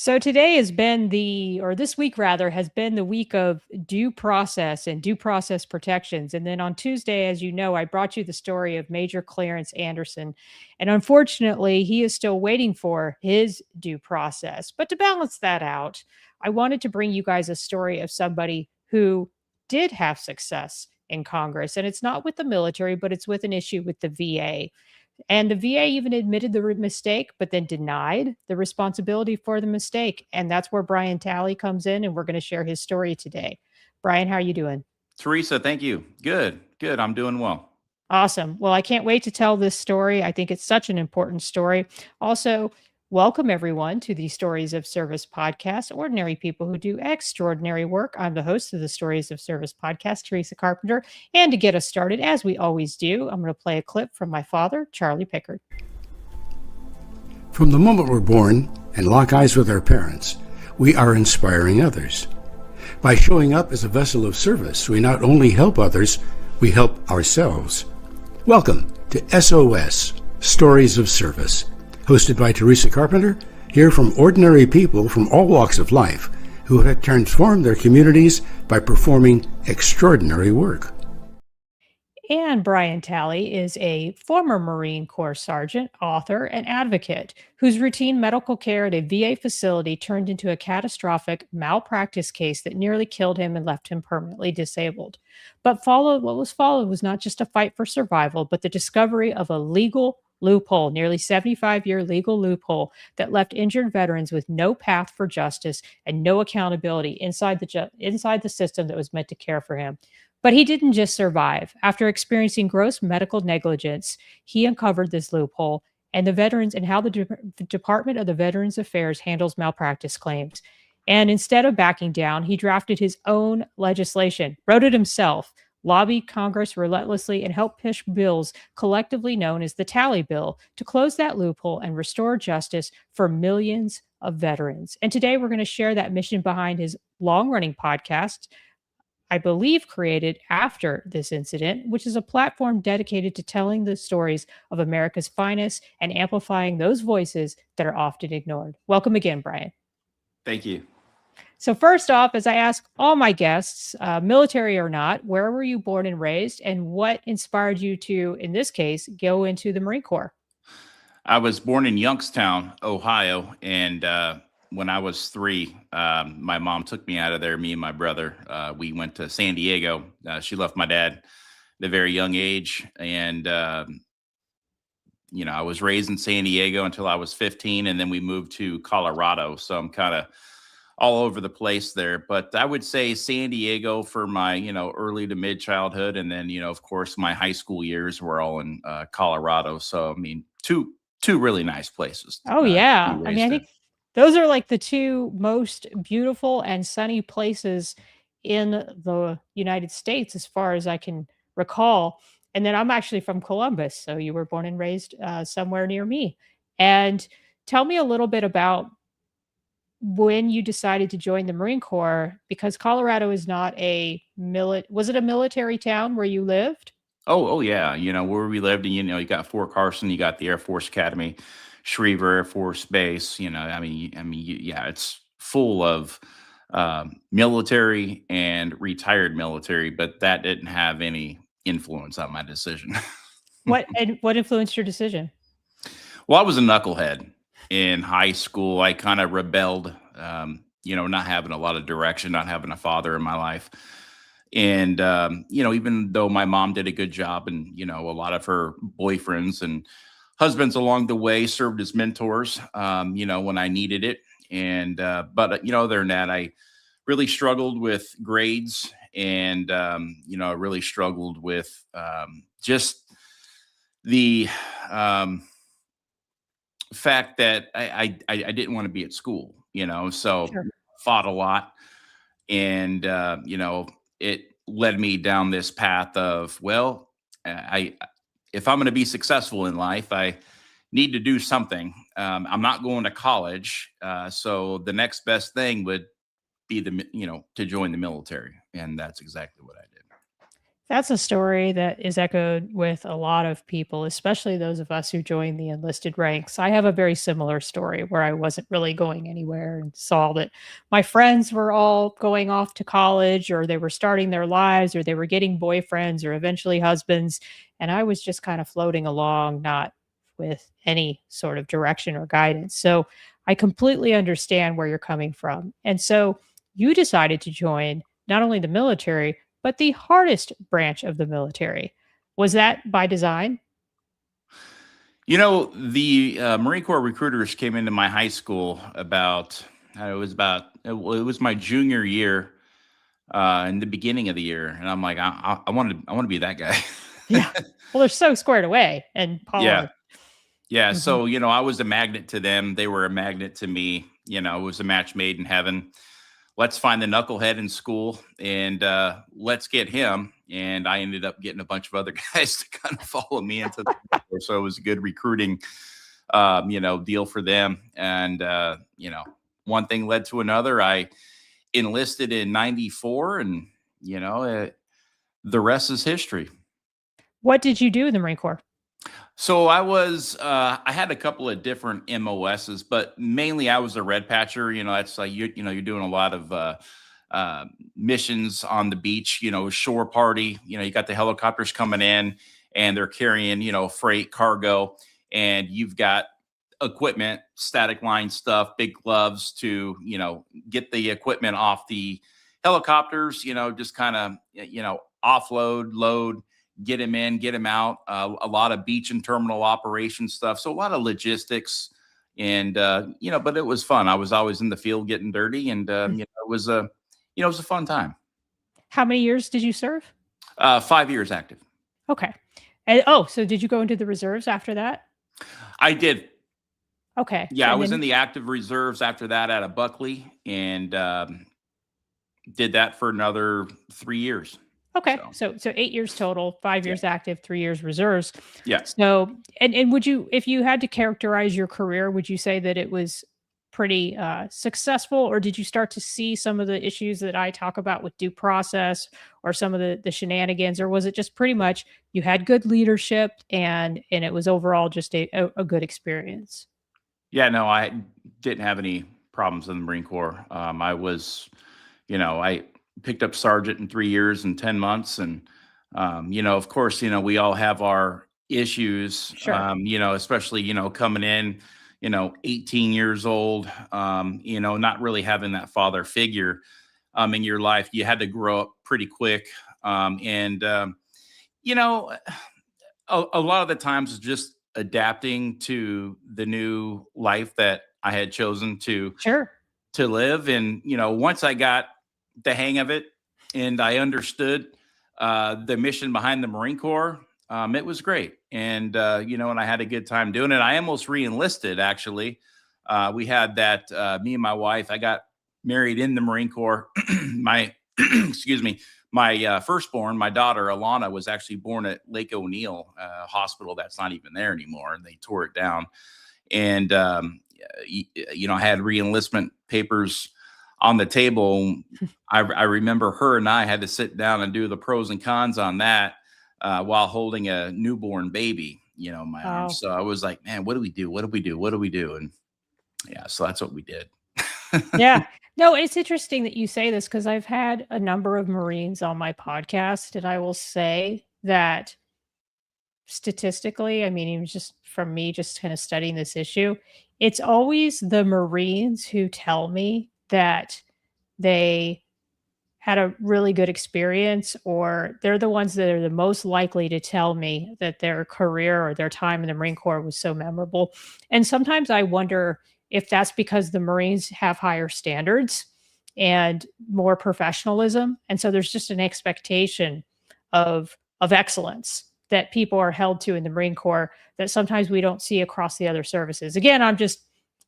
So today has been or this week rather, has been the week of due process and due process protections. And then on Tuesday, as you know, I brought you the story of Major Clarence Anderson. And unfortunately, he is still waiting for his due process. But to balance that out, I wanted to bring you guys a story of somebody who did have success in Congress. And it's not with the military, but it's with an issue with the VA. And the VA even admitted the mistake, but then denied the responsibility for the mistake. And that's where Brian Talley comes in, and we're going to share his story today. Brian, how are you doing? Teresa, thank you. Good. I'm doing well. Awesome. Well, I can't wait to tell this story. I think it's such an important story. Also, welcome everyone to the Stories of Service podcast, ordinary people who do extraordinary work. I'm the host of the Stories of Service podcast, Teresa Carpenter. And to get us started, as we always do, I'm going to play a clip from my father, Charlie Pickard. From the moment we're born and lock eyes with our parents, we are inspiring others. By showing up as a vessel of service, we not only help others, we help ourselves. Welcome to S.O.S, Stories of Service, hosted by Teresa Carpenter, here from ordinary people from all walks of life who have transformed their communities by performing extraordinary work. And Brian Talley is a former Marine Corps Sergeant, author, and advocate whose routine medical care at a VA facility turned into a catastrophic malpractice case that nearly killed him and left him permanently disabled. But what was followed was not just a fight for survival, but the discovery of a legal loophole, nearly 75-year legal loophole that left injured veterans with no path for justice and no accountability inside the system that was meant to care for him. But he didn't just survive. After experiencing gross medical negligence, he uncovered this loophole and how the Department of the Veterans Affairs handles malpractice claims. And instead of backing down, he drafted his own legislation, wrote it himself, lobbied Congress relentlessly, and helped push bills collectively known as the Talley Bill to close that loophole and restore justice for millions of veterans. And today we're going to share that mission behind his long-running podcast, I believe created after this incident, which is a platform dedicated to telling the stories of America's finest and amplifying those voices that are often ignored. Welcome again, Brian. Thank you. So first off, as I ask all my guests, military or not, where were you born and raised, and what inspired you to, in this case, go into the Marine Corps? I was born in Youngstown, Ohio, and when I was 3, my mom took me out of there, me and my brother. We went to San Diego. She left my dad at a very young age. And, I was raised in San Diego until I was 15. And then we moved to Colorado. So I'm kind of all over the place there. But I would say San Diego for my, early to mid childhood. And then, of course, my high school years were all in Colorado. So, I mean, two really nice places. Oh, yeah. I think those are like the two most beautiful and sunny places in the United States, as far as I can recall. And then I'm actually from Columbus. So you were born and raised somewhere near me. And tell me a little bit about when you decided to join the Marine Corps, because Colorado is not was it a military town where you lived? Oh yeah. Where we lived, and, you got Fort Carson, you got the Air Force Academy, Schriever Air Force Base. Yeah, it's full of military and retired military, but that didn't have any influence on my decision. What influenced your decision? Well, I was a knucklehead in high school. I kind of rebelled, not having a lot of direction, not having a father in my life. And, even though my mom did a good job, and, a lot of her boyfriends and husbands along the way served as mentors, when I needed it. And, but, other than that, I really struggled with grades, and, I really struggled with just the fact that I didn't want to be at school, so Sure. Fought a lot. And, it led me down this path of, well, if I'm going to be successful in life, I need to do something. I'm not going to college. So the next best thing would be to join the military. And that's exactly what I did. That's a story that is echoed with a lot of people, especially those of us who joined the enlisted ranks. I have a very similar story where I wasn't really going anywhere and saw that my friends were all going off to college, or they were starting their lives, or they were getting boyfriends or eventually husbands. And I was just kind of floating along, not with any sort of direction or guidance. So I completely understand where you're coming from. And so you decided to join not only the military, but the hardest branch of the military. Was that by design? The Marine Corps recruiters came into my high school it was my junior year, in the beginning of the year, and I'm like, I want to be that guy. Yeah. Well, they're so squared away and Yeah, polished. yeah. Mhm. So I was a magnet to them. They were a magnet to me. It was a match made in heaven. Let's find the knucklehead in school and let's get him. And I ended up getting a bunch of other guys to kind of follow me into the war. So it was a good recruiting, deal for them. And, one thing led to another. I enlisted in 94 and, the rest is history. What did you do in the Marine Corps? So I had a couple of different MOSs, but mainly I was a red patcher. That's like, you're doing a lot of missions on the beach, shore party. You got the helicopters coming in and they're carrying, freight, cargo, and you've got equipment, static line stuff, big gloves to, get the equipment off the helicopters, just kind of, offload, load, get him in, get him out. A lot of beach and terminal operation stuff. So a lot of logistics and, but it was fun. I was always in the field getting dirty and, it was a fun time. How many years did you serve? 5 years active. Okay. So did you go into the reserves after that? I did. Okay. Yeah, I was in the active reserves after that at a Buckley and did that for another 3 years. Okay. So 8 years total, 5 years active, 3 years reserves. Yeah. So, and would you, if you had to characterize your career, would you say that it was pretty successful, or did you start to see some of the issues that I talk about with due process or some of the shenanigans, or was it just pretty much you had good leadership and it was overall just a good experience? Yeah, no, I didn't have any problems in the Marine Corps. I was, I picked up sergeant in 3 years and 10 months. And, of course, we all have our issues, Sure. especially, coming in, 18 years old, not really having that father figure in your life. You had to grow up pretty quick. A lot of the times it's just adapting to the new life that I had chosen to live. And, once I got the hang of it and I understood the mission behind the Marine Corps, it was great. And, and I had a good time doing it. I almost re-enlisted, actually. We had that, me and my wife, I got married in the Marine Corps. Excuse me, my firstborn, my daughter, Alana, was actually born at Lake O'Neill Hospital. That's not even there anymore. And they tore it down. And, I had re-enlistment papers on the table. I remember her and I had to sit down and do the pros and cons on that while holding a newborn baby, in my arms. So I was like, man, what do we do? What do we do? What do we do? And yeah, so that's what we did. Yeah. No, it's interesting that you say this because I've had a number of Marines on my podcast, and I will say that statistically, I mean, even just from me just kind of studying this issue, it's always the Marines who tell me that they had a really good experience, or they're the ones that are the most likely to tell me that their career or their time in the Marine Corps was so memorable. And sometimes I wonder if that's because the Marines have higher standards and more professionalism. And so there's just an expectation of excellence that people are held to in the Marine Corps that sometimes we don't see across the other services. Again, I'm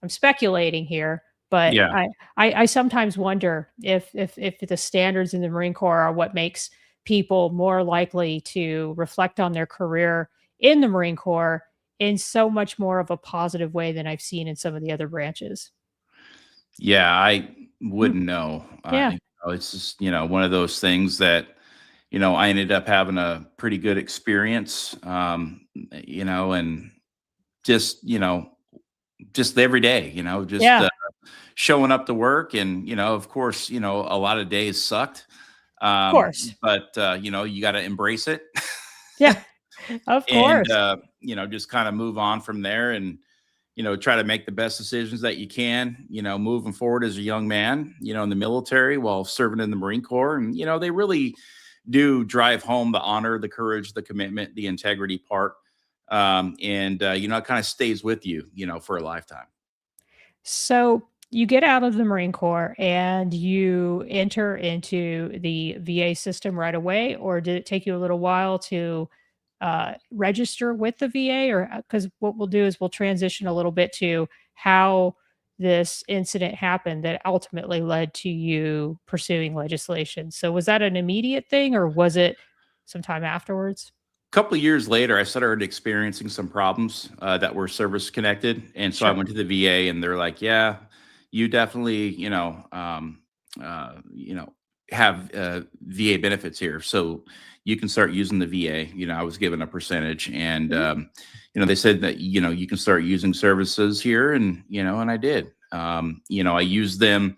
speculating here, but Yeah. I sometimes wonder if the standards in the Marine Corps are what makes people more likely to reflect on their career in the Marine Corps in so much more of a positive way than I've seen in some of the other branches. Yeah, I wouldn't know. Yeah. It's just, one of those things that, I ended up having a pretty good experience, and just, just every day, just Yeah, showing up to work. And, of course, a lot of days sucked. of course. But, you got to embrace it. Yeah, of And, course. just kind of move on from there and, try to make the best decisions that you can, moving forward as a young man, in the military while serving in the Marine Corps. And, they really do drive home the honor, the courage, the commitment, the integrity part. It kind of stays with you, for a lifetime. So you get out of the Marine Corps and you enter into the VA system right away, or did it take you a little while to register with the VA? Or because what we'll do is we'll transition a little bit to how this incident happened that ultimately led to you pursuing legislation. So was that an immediate thing, or was it sometime afterwards? Couple of years later, I started experiencing some problems that were service connected, and so I Sure. went to the VA, and they're like, "Yeah, you definitely, have VA benefits here, so you can start using the VA." I was given a percentage, and Mhm. they said that you can start using services here, and and I did. I used them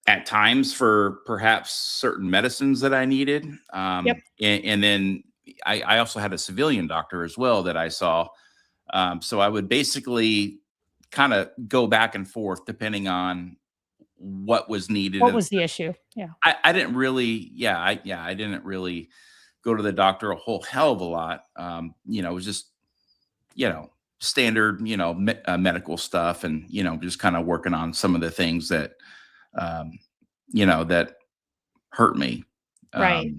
at times for perhaps certain medicines that I needed. Yep. And then I also had a civilian doctor as well that I saw. So I would basically kind of go back and forth depending on what was needed. What And was the issue? Yeah. I didn't really, I didn't really go to the doctor a whole hell of a lot. It was just, you know, standard, medical stuff, and, just kind of working on some of the things that, um, that hurt me, Right.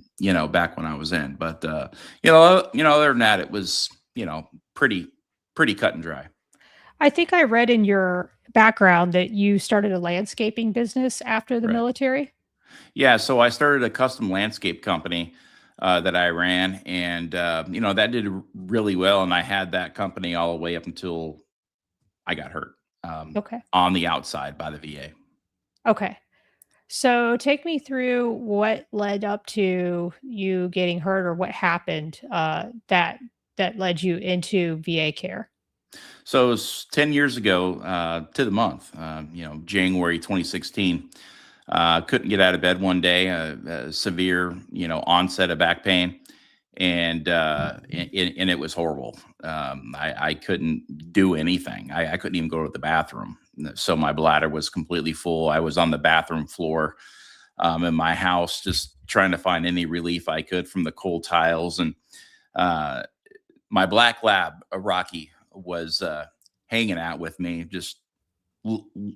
back when I was in. But, other than that, it was, pretty, pretty cut and dry. I think I read in your background that you started a landscaping business after the Right. military? Yeah. So I started a custom landscape company that I ran, and, that did really well. And I had that company all the way up until I got hurt Okay. on the outside by the VA. Okay. So take me through what led up to you getting hurt or what happened, that led you into VA care? So it was 10 years ago to the month, January 2016. Couldn't get out of bed one day, severe, onset of back pain. And it was horrible. I couldn't do anything. I couldn't even go to the bathroom. So my bladder was completely full. I was on the bathroom floor in my house, just trying to find any relief I could from the cold tiles. And uh, my black lab, Rocky, was hanging out with me. Just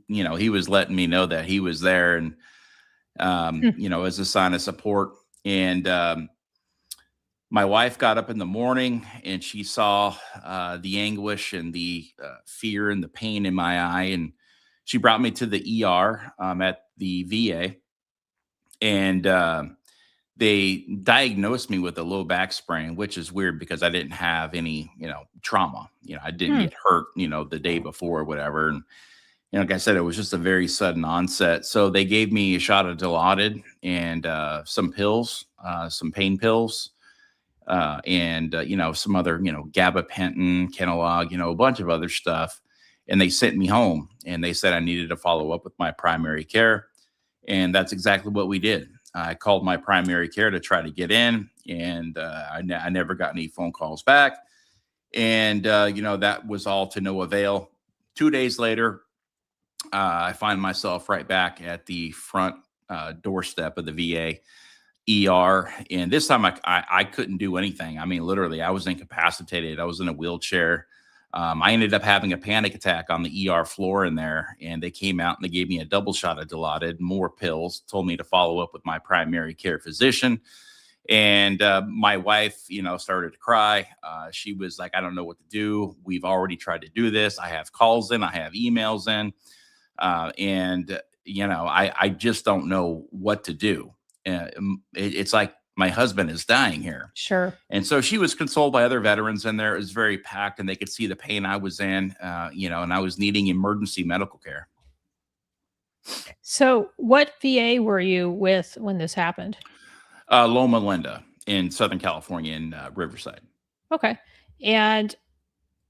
he was letting me know that he was there, and Hmm. as a sign of support. And my wife got up in the morning and she saw the anguish and the fear and the pain in my eye, and she brought me to the ER at the VA, and they diagnosed me with a low back sprain, which is weird because I didn't have any, trauma. I didn't Hmm. get hurt, the day before or whatever. And, like I said, it was just a very sudden onset. So they gave me a shot of Dilaudid and some pills, some pain pills, and, some other, gabapentin, Kenalog, a bunch of other stuff. And they sent me home, and they said I needed to follow up with my primary care. And that's exactly what we did. I called my primary care to try to get in, and I never got any phone calls back. And, that was all to no avail. 2 days later, I find myself right back at the front doorstep of the VA ER. And this time I couldn't do anything. I mean, literally, I was incapacitated. I was in a wheelchair. I ended up having a panic attack on the ER floor in there, and they came out and they gave me a double shot of Dilaudid, more pills, told me to follow up with my primary care physician. And my wife, started to cry. She was like, "I don't know what to do. We've already tried to do this. I have calls in, I have emails in, and I just don't know what to do. It's like my husband is dying here." Sure. And so she was consoled by other veterans in there. It was very packed, and they could see the pain I was in, and I was needing emergency medical care. So what VA were you with when this happened? Loma Linda in Southern California in Riverside. Okay. And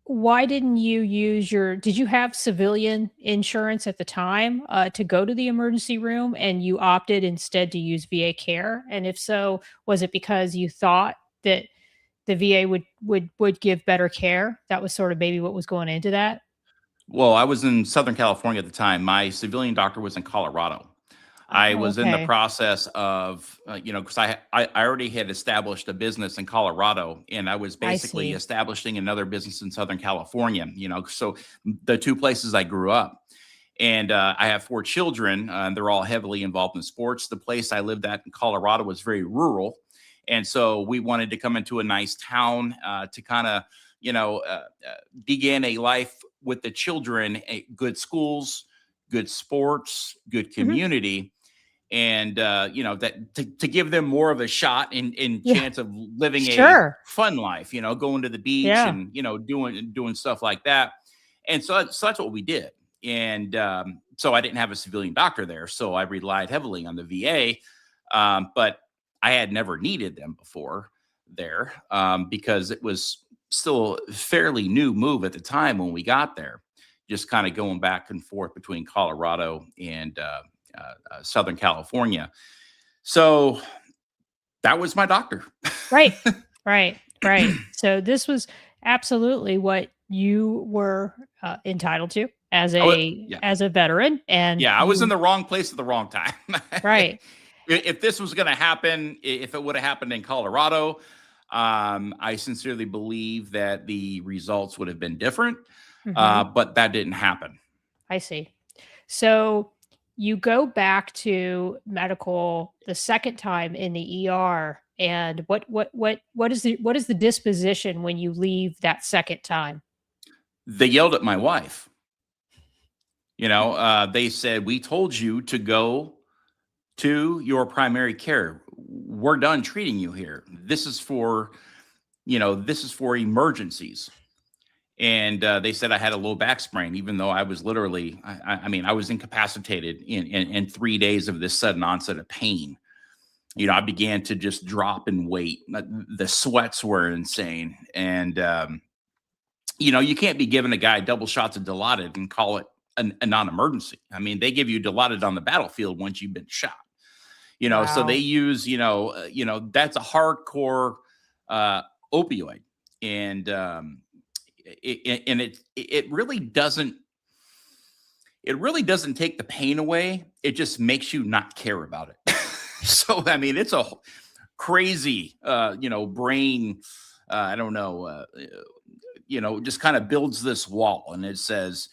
why didn't you use did you have civilian insurance at the time to go to the emergency room and you opted instead to use VA care? And if so, was it because you thought that the VA would give better care? That was sort of maybe what was going into that? Well, I was in Southern California at the time. My civilian doctor was in Colorado. I Oh, was in the okay. process of, because I already had established a business in Colorado, and I was I basically see. establishing another business in Southern California. So the two places I grew up, and I have 4 children. They're all heavily involved in sports. The place I lived at in Colorado was very rural, and so we wanted to come into a nice town to kind of, begin a life with the children, good schools, good sports, good Mhm. community, and that to give them more of a shot in Yeah. chance of living a Sure. fun life, going to the beach Yeah. and doing stuff like that. And so that's what we did. And so I didn't have a civilian doctor there, so I relied heavily on the VA. But I had never needed them before there, because it was still a fairly new move at the time when we got there, just kind of going back and forth between Colorado and Southern California. So that was my doctor. Right. Right. Right. So this was absolutely what you were entitled to Yeah, as a veteran, and yeah. I was in you the wrong place at the wrong time. right. If this was going to happen, if it would have happened in Colorado, I sincerely believe that the results would have been different. Mhm. But that didn't happen. I see. So you go back to medical the second time in the ER, and what is the disposition when you leave that second time? They yelled at my wife. They said, "We told you to go to your primary care. We're done treating you here. This is for emergencies." And they said I had a low back sprain, even though I was literally, I mean, I was incapacitated in 3 days of this sudden onset of pain. I began to just drop in weight. The sweats were insane. And, you can't be giving a guy double shots of Dilaudid and call it a non-emergency. I mean, they give you Dilaudid on the battlefield once you've been shot. So they Wow. use, that's a hardcore uh, opioid. And it really doesn't take the pain away. It just makes you not care about it. So I mean, it's a crazy brain, I don't know, just kind of builds this wall, and it says,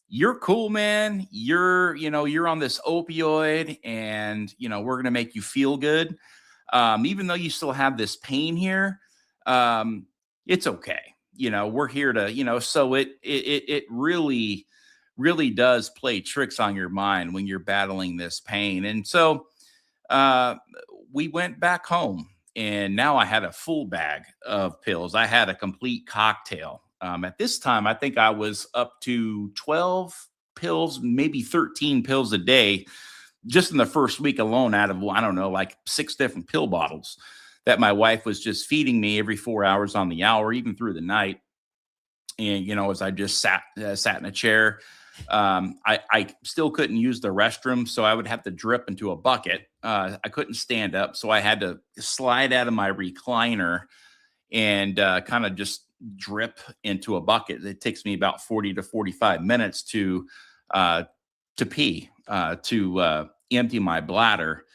"You're cool, man. You're on this opioid, and we're going to make you feel good, even though you still have this pain here. um, it's okay. We're here to, so it really does play tricks on your mind when you're battling this pain." And so uh, we went back home, and now I had a full bag of pills. I had a complete cocktail. At this time, I think I was up to 12 pills, maybe 13 pills a day, just in the first week alone, out of, I don't know, like 6 different pill bottles that my wife was just feeding me every 4 hours on the hour, even through the night. And as I just sat in a chair, I still couldn't use the restroom, so I would have to drip into a bucket. I couldn't stand up, so I had to slide out of my recliner and kind of just drip into a bucket. It takes me about 40 to 45 minutes uh, to pee, to empty my bladder.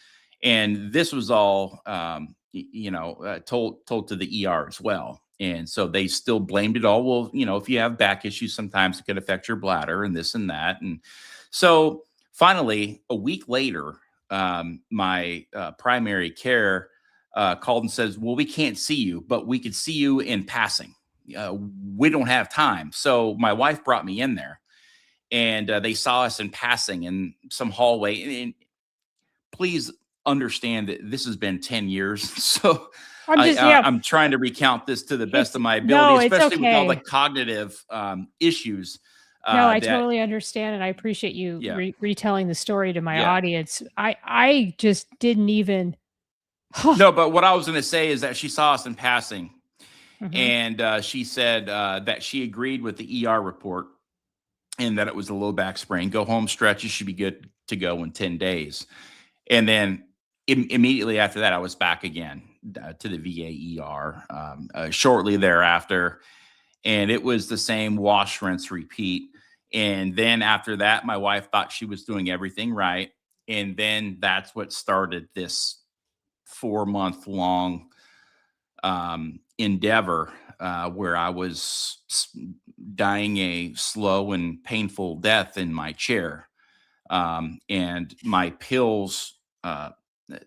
And this was all, told to the ER as well. And so they still blamed it all. Well, if you have back issues, sometimes it can affect your bladder and this and that. And so finally, a week later, my primary care called and says, "Well, we can't see you, but we could see you in passing. We don't have time." So my wife brought me in there, and they saw us in passing in some hallway. And please understand that this has been 10 years. So I'm just yeah, I'm trying to recount this to the best it's of my ability, no, it's especially with all the okay. cognitive issues No, I that, totally understand, and I appreciate you yeah, retelling the story to my yeah. audience. I just didn't even No, but what I was going to say is that she saw us in passing, Mhm. and she said that she agreed with the ER report and that it was a low back sprain. Go home, stretch. You should be good to go in 10 days. And then immediately after that, I was back again to the VA ER shortly thereafter. And it was the same wash, rinse, repeat. And then after that, my wife thought she was doing everything right. And then that's what started this 4-month long endeavor where I was dying a slow and painful death in my chair. And my pills,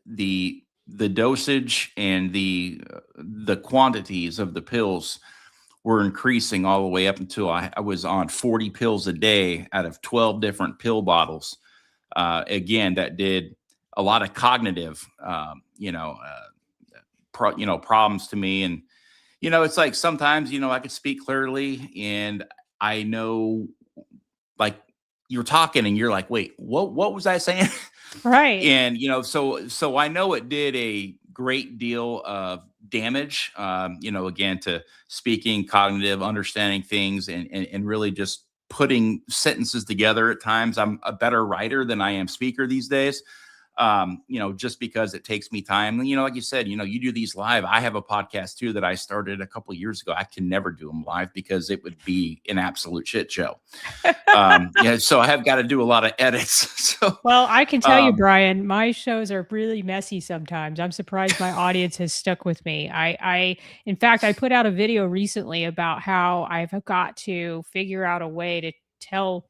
the dosage and the quantities of the pills were increasing all the way up until I was on 40 pills a day out of 12 different pill bottles. Again, that did a lot of cognitive, problems to me. And, it's like sometimes, I could speak clearly and I know, like, you're talking and you're like, wait, what was I saying? Right. And, so I know it did a great deal of damage, again, to speaking, cognitive, understanding things, and really just putting sentences together. At times I'm a better writer than I am speaker these days. Just because it takes me time. Like you said, you do these live. I have a podcast too that I started a couple of years ago. I can never do them live because it would be an absolute shit show. So I have got to do a lot of edits. So, Well, I can tell you, Brian, my shows are really messy sometimes. I'm surprised my audience has stuck with me. In fact, I put out a video recently about how I've got to figure out a way to tell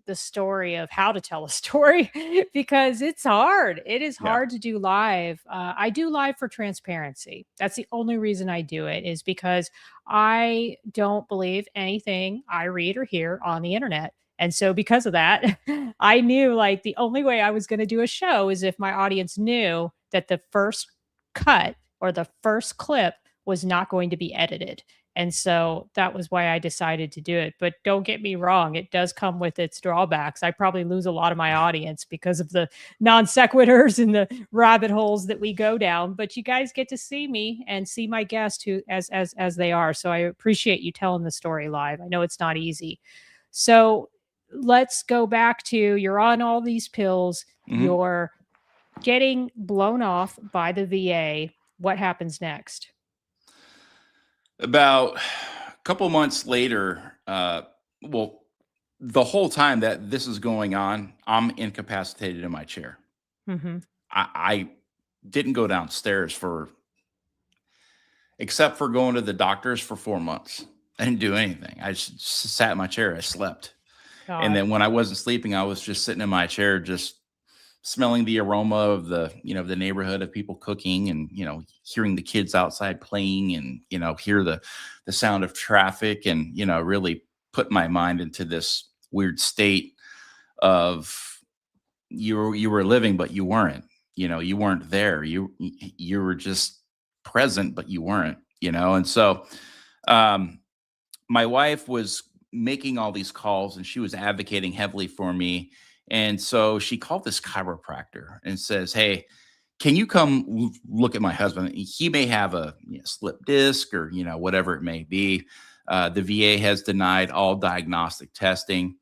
the story of how to tell a story because it's hard. It is yeah. hard to do live. I do live for transparency. That's the only reason I do it, is because I don't believe anything I read or hear on the internet. And so because of that, I knew like the only way I was going to do a show is if my audience knew that the first cut or the first clip was not going to be edited. And so that was why I decided to do it. But don't get me wrong, it does come with its drawbacks. I probably lose a lot of my audience because of the non sequiturs and the rabbit holes that we go down. But you guys get to see me and see my guests who as they are. So I appreciate you telling the story live. I know it's not easy. So let's go back to, you're on all these pills, you're getting blown off by the VA. What happens next? About a couple months later, well, the whole time that this is going on, I'm incapacitated in my chair. Mm-hmm. I didn't go downstairs except for going to the doctors for 4 months. I didn't do anything. I just sat in my chair. I slept. God. And then when I wasn't sleeping, I was just sitting in my chair, just smelling the aroma of the neighborhood of people cooking, and, hearing the kids outside playing, and, hear the sound of traffic, and, really put my mind into this weird state of you were living, but you weren't, you weren't there. You were just present, but you weren't, and so, my wife was making all these calls and she was advocating heavily for me. And so she called this chiropractor and says, "Hey, can you come look at my husband? He may have a slip disc or, whatever it may be. The VA has denied all diagnostic testing.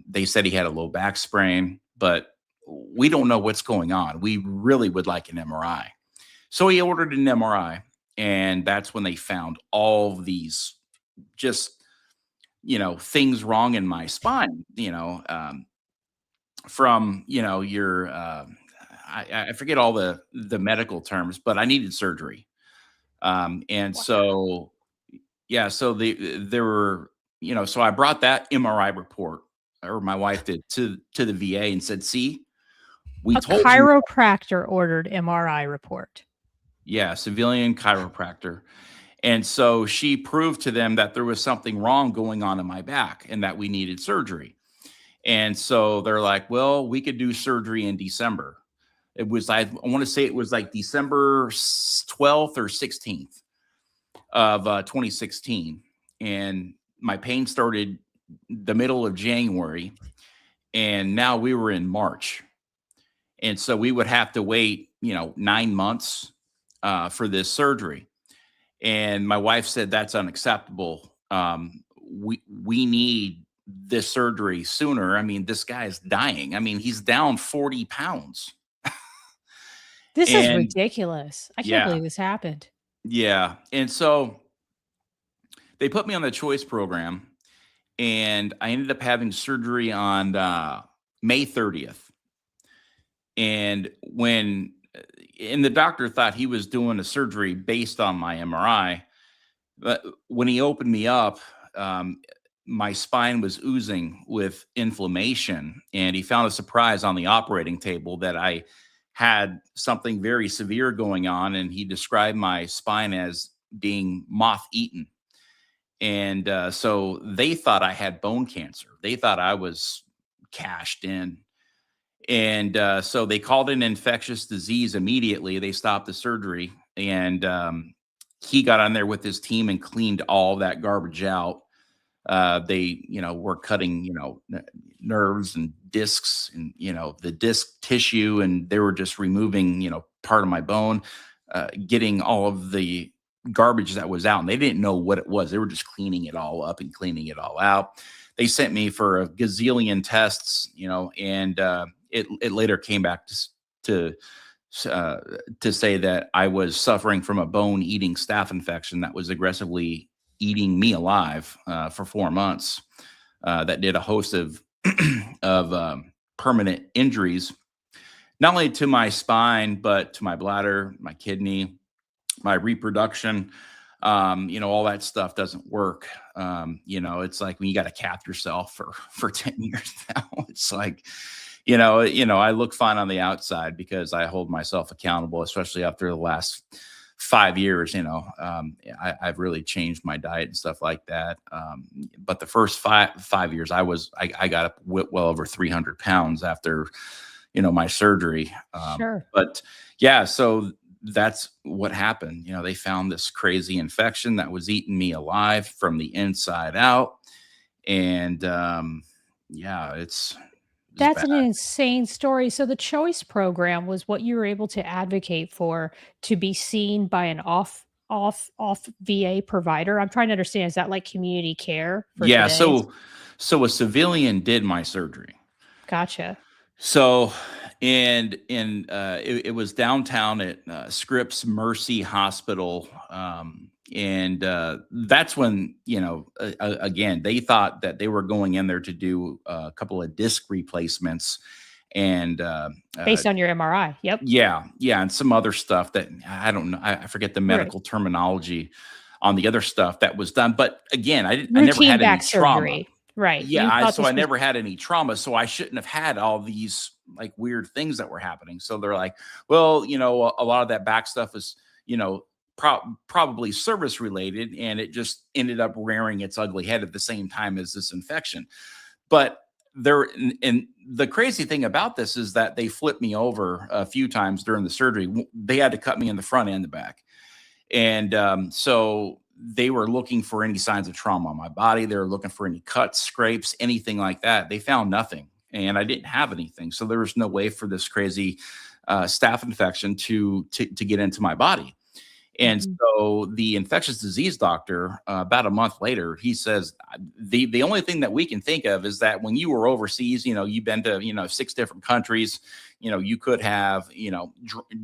They said he had a low back sprain, but we don't know what's going on. We really would like an MRI." So he ordered an MRI, and that's when they found all these just, things wrong in my spine, from, your, I forget all the medical terms, but I needed surgery. And Wow. so, yeah, so there were, so I brought that MRI report, or my wife did, to the VA and said, "See, we A told you." chiropractor ordered MRI report. Yeah, civilian chiropractor. And so she proved to them that there was something wrong going on in my back and that we needed surgery. And so they're like, "Well, we could do surgery in December." It was, I want to say it was like December 12th or 16th of 2016. And my pain started the middle of January. And now we were in March. And so we would have to wait 9 months for this surgery. And my wife said, that's unacceptable. We need this surgery sooner. I mean, this guy is dying. I mean, he's down 40 pounds. This is And ridiculous. I can't yeah, believe this happened. yeah. And so they put me on the choice program, and I ended up having surgery on May 30th. And and the doctor thought he was doing a surgery based on my MRI, but when he opened me up, my spine was oozing with inflammation, and he found a surprise on the operating table that I had something very severe going on, and he described my spine as being moth eaten. And so they thought I had bone cancer. They thought I was cashed in. And so they called in infectious disease immediately. They stopped the surgery, and he got on there with his team and cleaned all that garbage out. They, were cutting, nerves and discs and, the disc tissue, and they were just removing, part of my bone, getting all of the garbage that was out. And they didn't know what it was. They were just cleaning it all up and cleaning it all out. They sent me for a gazillion tests, and it later came back to say that I was suffering from a bone-eating staph infection that was aggressively eating me alive for 4 months. That did a host of permanent injuries, not only to my spine, but to my bladder, my kidney, my reproduction. All that stuff doesn't work. It's like when you got to cap yourself for 10 years now. It's like, I look fine on the outside because I hold myself accountable, especially after the last 5 years. I've really changed my diet and stuff like that. But the first five years, I got up well over 300 pounds after, my surgery. Sure. But yeah, so that's what happened. They found this crazy infection that was eating me alive from the inside out. And it's That's bad. an insane story. So the choice program was what you were able to advocate for to be seen by an off VA provider. I'm trying to understand, is that like community care for Yeah. today? So a civilian did my surgery. Gotcha. So, it was downtown at Scripps Mercy Hospital. And that's when, again, they thought that they were going in there to do a couple of disc replacements and Based on your MRI. Yep. yeah, and some other stuff that I don't know. I forget the Right. medical terminology on the other stuff that was done. But again, I never Routine had any back trauma. surgery. Right. Yeah, You thought so this I was never had any trauma, so I shouldn't have had all these like weird things that were happening. So they're like, well, a lot of that back stuff is, probably service related, and it just ended up rearing its ugly head at the same time as this infection. But and the crazy thing about this is that they flipped me over a few times during the surgery. They had to cut me in the front and the back. And so they were looking for any signs of trauma on my body. They were looking for any cuts, scrapes, anything like that. They found nothing, and I didn't have anything. So there was no way for this crazy staph infection to get into my body. And Mhm. so the infectious disease doctor, about a month later, he says, the only thing that we can think of is that when you were overseas, you've been to, 6 different countries, you could have,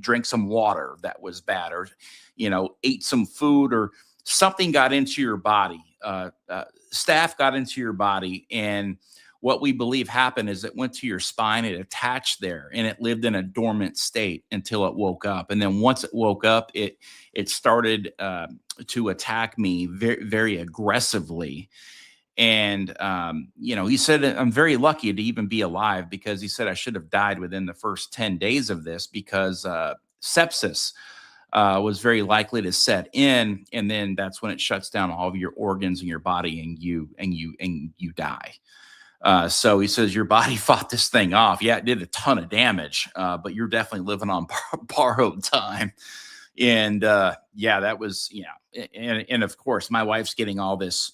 drink some water that was bad, or, ate some food, or something got into your body. Staph got into your body. And what we believe happened is it went to your spine, it attached there, and it lived in a dormant state until it woke up. And then once it woke up, it started to attack me very, very aggressively. And, he said, I'm very lucky to even be alive, because he said I should have died within the first 10 days of this, because sepsis was very likely to set in. And then that's when it shuts down all of your organs in your body, and you die. So he says, your body fought this thing off. Yeah, it did a ton of damage, but you're definitely living on borrowed time. And that was, and of course, my wife's getting all this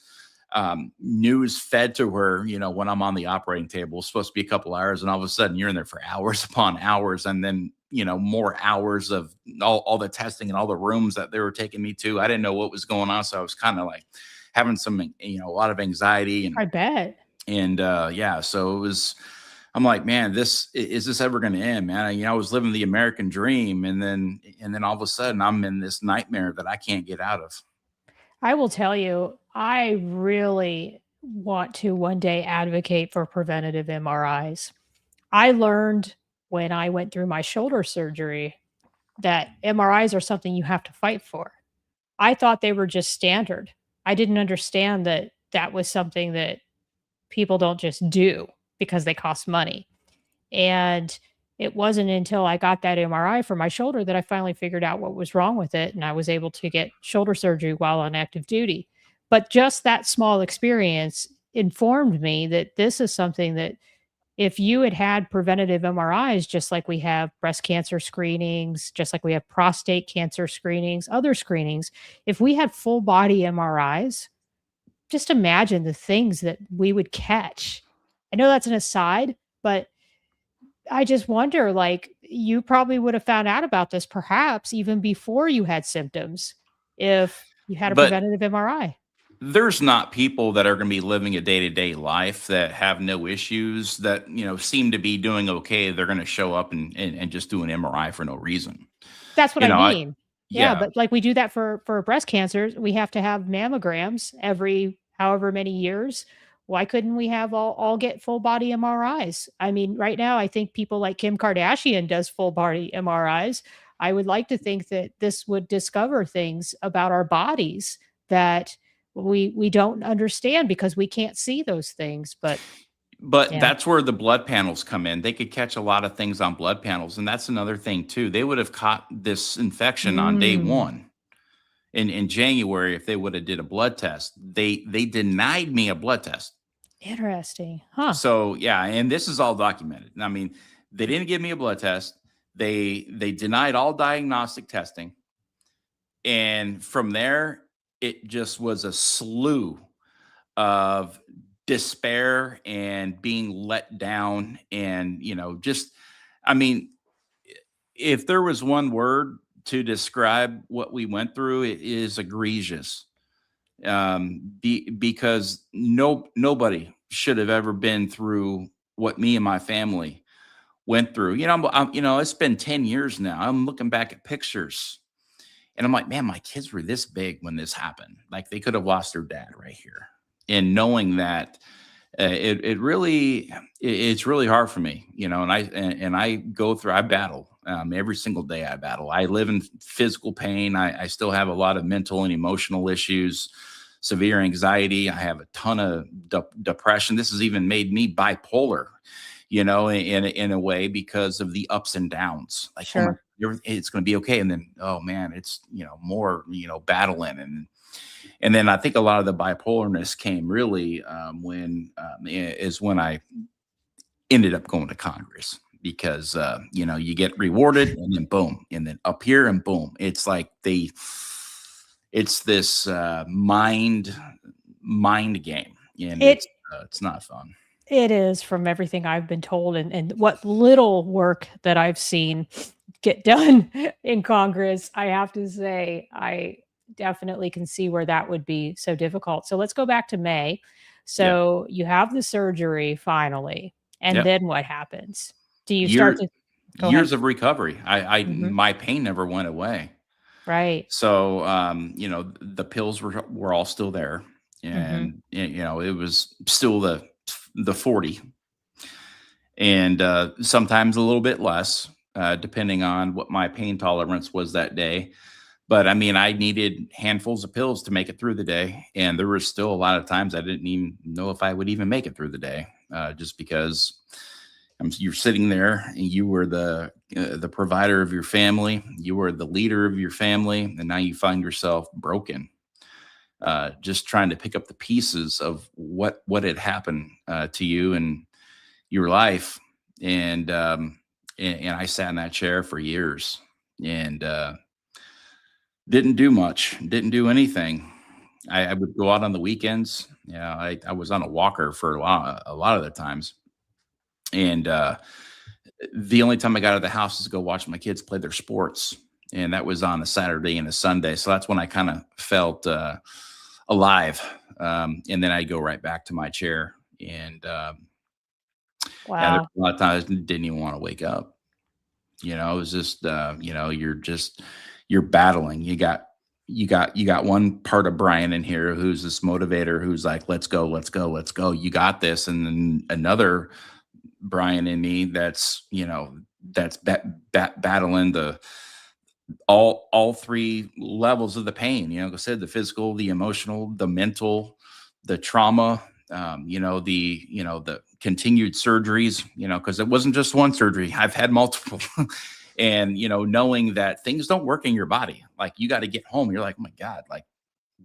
news fed to her, when I'm on the operating table. It's supposed to be a couple hours, and all of a sudden you're in there for hours upon hours. And then, more hours of all the testing and all the rooms that they were taking me to. I didn't know what was going on. So I was kind of like having some, a lot of anxiety I bet. yeah, so I'm like, man, is this ever going to end, man? I was living the American dream. And then all of a sudden I'm in this nightmare that I can't get out of. I will tell you, I really want to one day advocate for preventative MRIs. I learned when I went through my shoulder surgery that MRIs are something you have to fight for. I thought they were just standard. I didn't understand that that was something that people don't just do because they cost money. And it wasn't until I got that MRI for my shoulder that I finally figured out what was wrong with it. And I was able to get shoulder surgery while on active duty. But just that small experience informed me that this is something that if you had had preventative MRIs, just like we have breast cancer screenings, just like we have prostate cancer screenings, other screenings, if we had full body MRIs, just imagine the things that we would catch. I know that's an aside, but I just wonder, like, you probably would have found out about this perhaps even before you had symptoms if you had a But preventative MRI. there's not people that are going to be living a day-to-day life that have no issues that, seem to be doing okay. They're going to show up and just do an MRI for no reason. That's what You I know, I, mean. Yeah, yeah, but like we do that for breast cancer, we have to have mammograms every however many years. Why couldn't we have all get full body MRIs? I mean, right now I think people like Kim Kardashian does full body MRIs. I would like to think that this would discover things about our bodies that we don't understand because we can't see those things. But but yeah. that's where the blood panels come in. They could catch a lot of things on blood panels. And that's another thing too. They would have caught this infection on day Mm, one in January if they would have did a blood test. They denied me a blood test. interesting. Huh. So yeah, and this is all documented. I mean, they didn't give me a blood test. They denied all diagnostic testing. And from there, it just was a slew of despair and being let down. And, just, I mean, if there was one word to describe what we went through, it is egregious. Because nobody should have ever been through what me and my family went through. It's been 10 years now. I'm looking back at pictures and I'm like, man, my kids were this big when this happened. Like they could have lost their dad right here. And knowing that it's really hard for me, and I go through, I battle every single day. I battle. I live in physical pain. I still have a lot of mental and emotional issues, severe anxiety. I have a ton of depression. This has even made me bipolar, in a way because of the ups and downs. Like, oh my, Sure. it's going to be okay. And then, oh man, it's, more, battling. And then I think a lot of the bipolarness came really when I ended up going to Congress because, you get rewarded and then boom, and then up here and boom. It's like it's this mind game, and It it's not fun. It is from everything I've been told and what little work that I've seen get done in Congress. I have to say, I definitely can see where that would be so difficult. So let's go back to May. Yeah. So you have the surgery finally, and Yep. then what happens? Do you start Year, to go ahead? years of recovery. Mhm. My pain never went away. Right. So, the pills were all still there, Mhm. and it was still the 40, and sometimes a little bit less, depending on what my pain tolerance was that day. But I mean, I needed handfuls of pills to make it through the day, and there was still a lot of times I didn't even know if I would even make it through the day, just because you're sitting there and you were the provider of your family, you were the leader of your family, and now you find yourself broken, just trying to pick up the pieces of what had happened to you and your life. And I sat in that chair for years and didn't do much, didn't do anything. I would go out on the weekends. I was on a walker for a lot of the times. And The only time I got out of the house is to go watch my kids play their sports. And that was on a Saturday and a Sunday. So that's when I kind of felt alive. And then I'd go right back to my chair. And yeah, Wow. a lot of times I didn't even want to wake up. It was just, you're battling. You got one part of Brian in here who's this motivator who's like, let's go, let's go, let's go. You got this. And then another Brian in me that's battling all three levels of the pain. Like I said, the physical, the emotional, the mental, the trauma. The continued surgeries. Because it wasn't just one surgery. I've had multiple. And knowing that things don't work in your body, like you got to get home. You're like, oh my God, like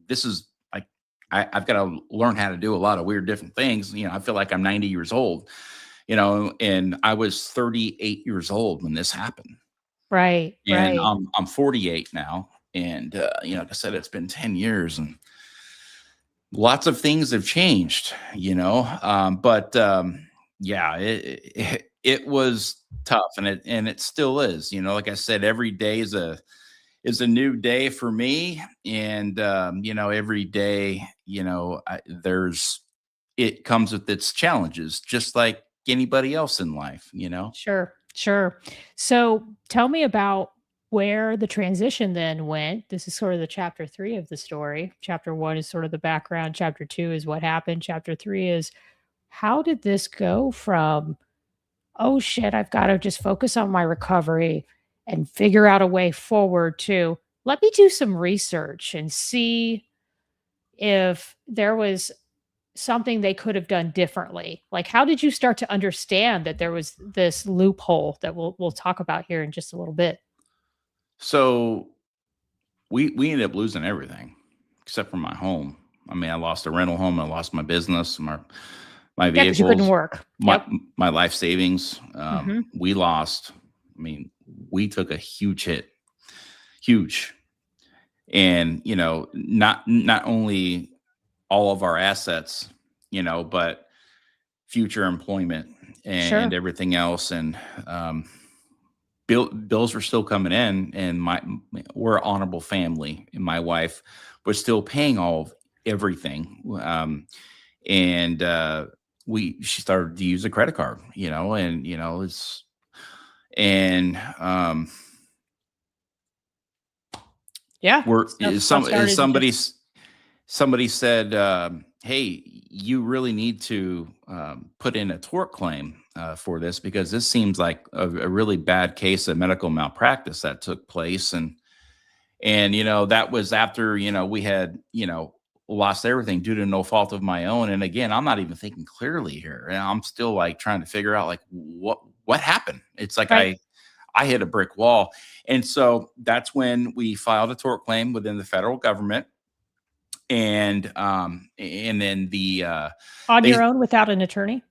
this is like I've got to learn how to do a lot of weird different things. I feel like I'm 90 years old. And I was 38 years old when this happened. Right. And Right. I'm 48 now. And, like I said, it's been 10 years and lots of things have changed, yeah, it was tough and it still is, like I said, every day is a new day for me. And, every day, it comes with its challenges, just like anybody else in life, Sure. Sure. So tell me about where the transition then went. This is sort of the chapter 3 of the story. Chapter 1 is sort of the background. Chapter 2 is what happened. Chapter 3 is how did this go from, oh shit, I've got to just focus on my recovery and figure out a way forward to let me do some research and see if there was something they could have done differently. Like, how did you start to understand that there was this loophole that we'll talk about here in just a little bit? So we ended up losing everything except for my home. I mean, I lost a rental home, I lost my business, my Yeah, because you couldn't vehicles, work. my Yep. my life savings. Mhm. We lost. I mean, we took a huge hit, huge, and not only all of our assets, but future employment and Sure. everything else, and bills were still coming in, and we're an honorable family, and my wife was still paying all of everything, and she started to use a credit card, and it's and Yeah. we're Stuff started to just somebody said, hey, you really need to put in a tort claim for this, because this seems like a really bad case of medical malpractice that took place. And that was after, we had, lost everything due to no fault of my own. And again, I'm not even thinking clearly here. And I'm still like trying to figure out like what happened. It's like right. I hit a brick wall. And so that's when we filed a tort claim within the federal government. And then On they your own without an attorney?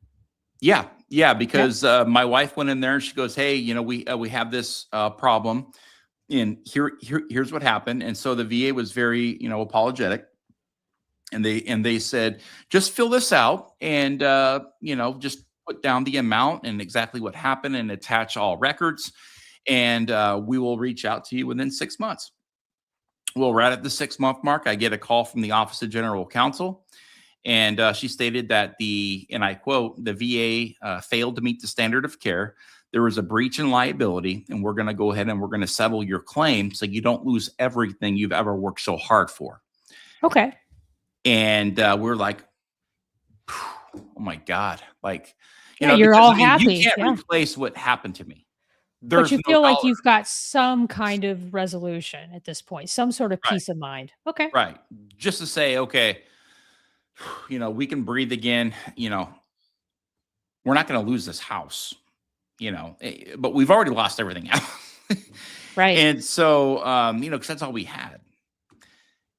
yeah, because my wife went in there and she goes, hey, we have this problem, and here's what happened. And so the VA was very apologetic, and they said, just fill this out and just put down the amount and exactly what happened and attach all records, and we will reach out to you within 6 months. Well, right at the 6-month mark, I get a call from the Office of General Counsel, and she stated that and I quote, the VA failed to meet the standard of care. There was a breach in liability, and we're going to go ahead and we're going to settle your claim so you don't lose everything you've ever worked so hard for. Okay. And we're like, oh my God. Like, You're because all you happy. can't Yeah. replace what happened to me. But There's you no feel like dollar. you've got some kind of resolution at this point, some sort of Right. peace of mind. Okay. Right. Just to say, okay, we can breathe again. We're not going to lose this house, but we've already lost everything else. Right. And so, because that's all we had.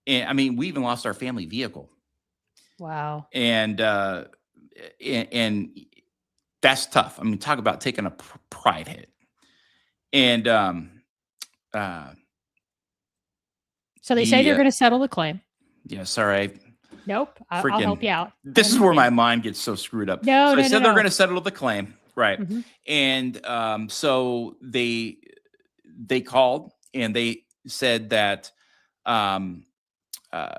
And I mean, we even lost our family vehicle. Wow. And that's tough. I mean, talk about taking a pride hit. And So they say they're going to settle the claim. yeah, sorry. Nope. I'll help you out. This is where my mind gets so screwed up. No, So no, they said no, they're no. going to settle the claim, Right. Mhm. And so they called and they said that um, uh,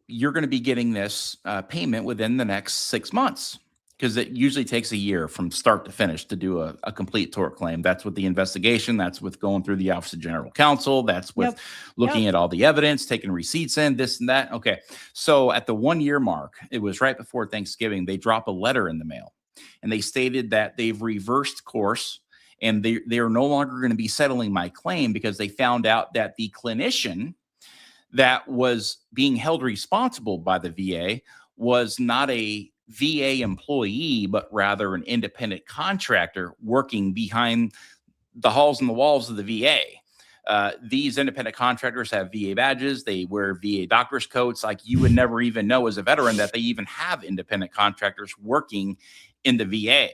you're going to be getting this payment within the next 6 months, because it usually takes a year from start to finish to do a complete tort claim. That's with the investigation. That's with going through the Office of General Counsel. That's with Yep. looking Yep. at all the evidence, taking receipts in, this and that. Okay. So at the 1 year mark, it was right before Thanksgiving, they drop a letter in the mail and they stated that they've reversed course and they are no longer going to be settling my claim because they found out that the clinician that was being held responsible by the VA was not a VA employee, but rather an independent contractor working behind the halls and the walls of the VA. These independent contractors have VA badges. They wear VA doctor's coats. Like, you would never even know as a veteran that they even have independent contractors working in the VA,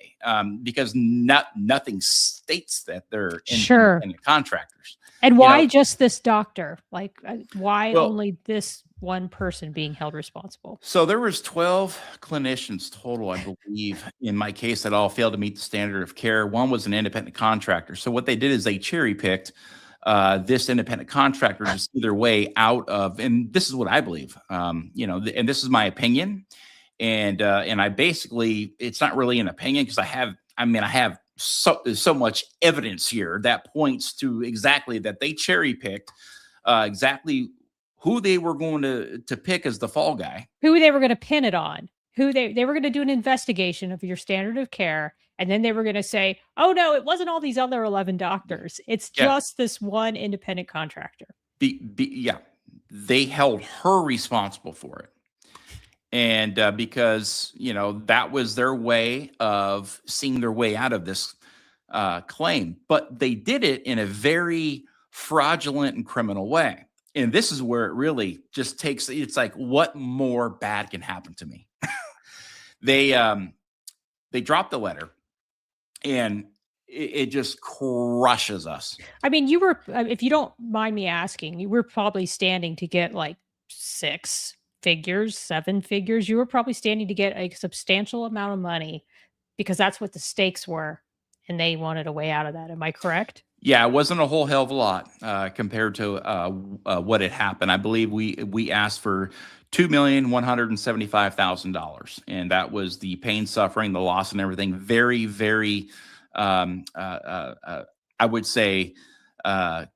because nothing states that they're Sure. independent contractors. And You why know, just this doctor? Like, why well, only this one person being held responsible? so there was 12 clinicians total, I believe, in my case that all failed to meet the standard of care. One was an independent contractor. So what they did is they cherry picked this independent contractor to see their way out of, and this is what I believe, and this is my opinion. And I basically, it's not really an opinion because I have so much evidence here that points to exactly that they cherry picked exactly who they were going to pick as the fall guy. Who they were going to pin it on? Who they were going to do an investigation of your standard of care, and then they were going to say, "Oh no, it wasn't all these other 11 doctors. It's Yeah. just this one independent contractor." Yeah, they held her responsible for it. And because, that was their way of seeing their way out of this claim. But they did it in a very fraudulent and criminal way. And this is where it really just it's like, what more bad can happen to me? They dropped the letter and it just crushes us. I mean, you were, if you don't mind me asking, you were probably standing to get like 6 figures, 7 figures. You were probably standing to get a substantial amount of money because that's what the stakes were, and they wanted a way out of that. Am I correct? Yeah, it wasn't a whole hell of a lot compared to what had happened. I believe we asked for $2,175,000, and that was the pain, suffering, the loss, and everything. Very, very, I would say,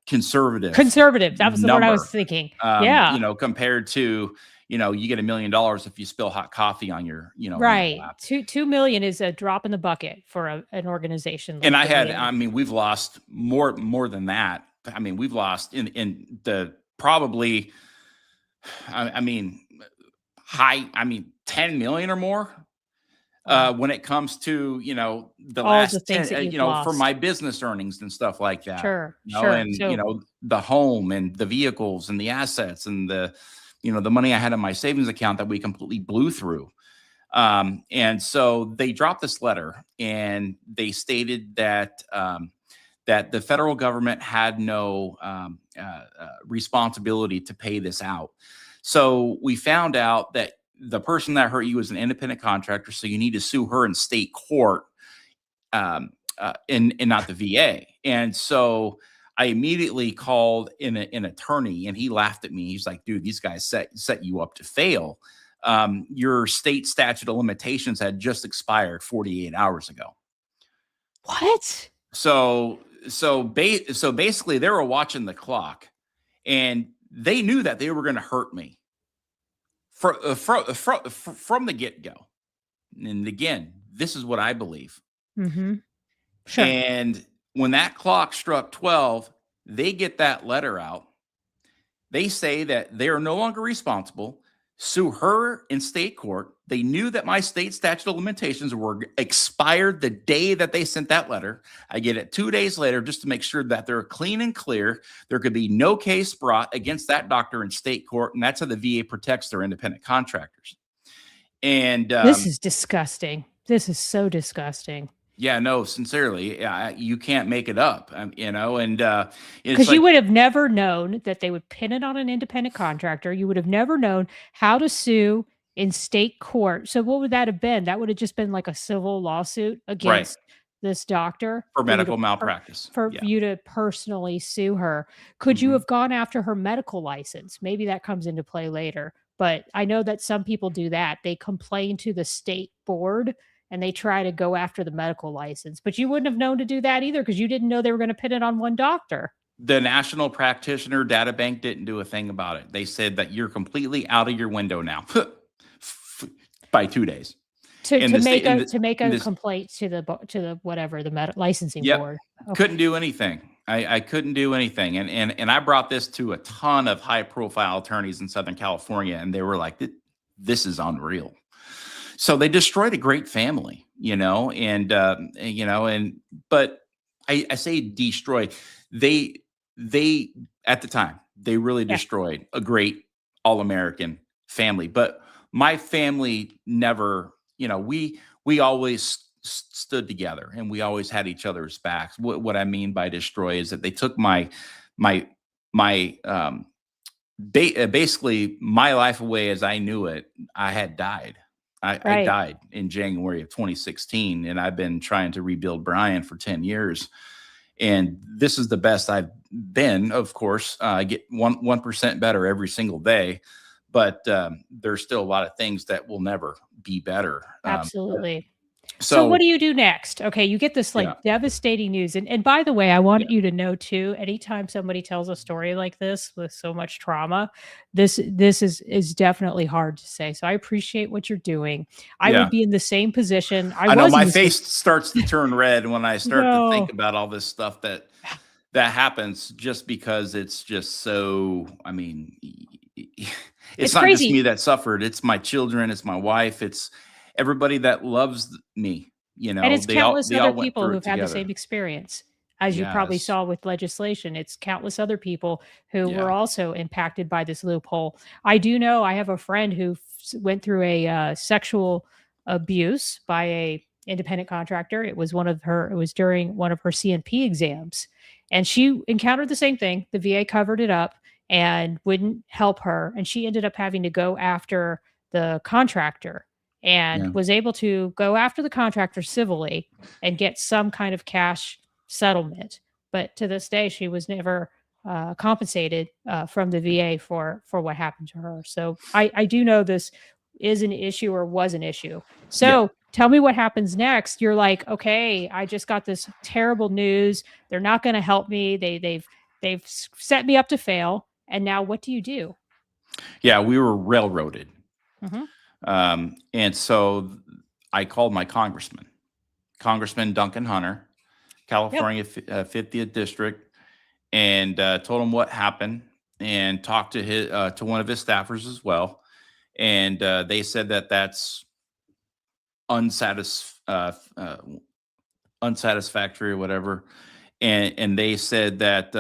conservative. Conservative. That was the word I was number. thinking. Yeah. Compared to, you get $1 million if you spill hot coffee on your, on your Right. lap. 2 million is a drop in the bucket for an organization. Like And the VA. we've lost more than that. I mean, we've lost in the probably, high, 10 million or more. When it comes to, the All last the things 10, that you've for lost. my business earnings and stuff like that. Sure. And, So, the home and the vehicles and the assets and the money I had in my savings account that we completely blew through. And so they dropped this letter and they stated that that the federal government had no responsibility to pay this out. So we found out that the person that hurt you was an independent contractor, so you need to sue her in state court, and not the VA. And so I immediately called an attorney, and he laughed at me. He's like, "Dude, these guys set you up to fail. Your state statute of limitations had just expired 48 hours ago." what? So basically, they were watching the clock, and they knew that they were going to hurt me from the get go. And again, this is what I believe. Mm-hmm. Sure. And when that clock struck 12, they get that letter out. They say that they are no longer responsible. Sue her in state court. They knew that my state statute of limitations were expired the day that they sent that letter. I get it 2 days later just to make sure that they're clean and clear. There could be no case brought against that doctor in state court, and that's how the VA protects their independent contractors. And this is disgusting. This is so disgusting. Yeah, no, sincerely, you can't make it up, and Because you would have never known that they would pin it on an independent contractor. You would have never known how to sue in state court. So what would that have been? That would have just been like a civil lawsuit against this doctor for medical malpractice. for Yeah. you to personally sue her. Could you Mhm. have gone after her medical license? Maybe that comes into play later. But I know that some people do that. They complain to the state board and they try to go after the medical license. But you wouldn't have known to do that either because you didn't know they were going to pin it on one doctor. The National Practitioner Data Bank didn't do a thing about it. They said that you're completely out of your window now by 2 days. To And the make state- and a the- to make and a this- complaint to the whatever, the licensing Yep. board. Okay. Couldn't do anything. I couldn't do anything. And I brought this to a ton of high profile attorneys in Southern California, and they were like, this is unreal. So they destroyed a great family, but I say destroy. They at the time, they really Yeah. destroyed a great all-American family. But my family never, we always stood together and we always had each other's backs. What I mean by destroy is that they took basically my life away as I knew it. I had died. I Right. died in January of 2016, and I've been trying to rebuild Brian for 10 years. And this is the best I've been, of course. I get 1% better every single day, but there's still a lot of things that will never be better. Absolutely. So what do you do next? Okay, you get this Yeah. devastating news. And by the way, I want you to know too, anytime somebody tells a story like this with so much trauma, this is definitely hard to say. So I appreciate what you're doing. I Yeah. would be in the same position. I know was in my the same- face starts to turn red when I start to think No. about all this stuff that happens, just because it's just so, it's not crazy. just me that suffered. It's my children. It's my wife. It's everybody that loves me. And it's they countless all other went people through it who've had the together. same experience. As you probably Yes. saw with legislation, it's countless other people who Yeah. were also impacted by this loophole. I do know I have a friend who went through a sexual abuse by a independent contractor. It was during one of her CNP exams, and she encountered the same thing. The VA covered it up and wouldn't help her, and she ended up having to go after the contractor and Yeah. was able to go after the contractor civilly and get some kind of cash settlement. But to this day, she was never compensated from the VA for what happened to her. So I do know this is an issue or was an issue. So tell me what happens next. You're like, okay, I just got this terrible news. They're not going to help me. They've set me up to fail. And now what do you do? Yeah, we were railroaded. Mhm. And so I called my Congressman Duncan Hunter, California 50th District, and told him what happened, and talked to one of his staffers as well. And they said that that's unsatisfactory or whatever. And they said that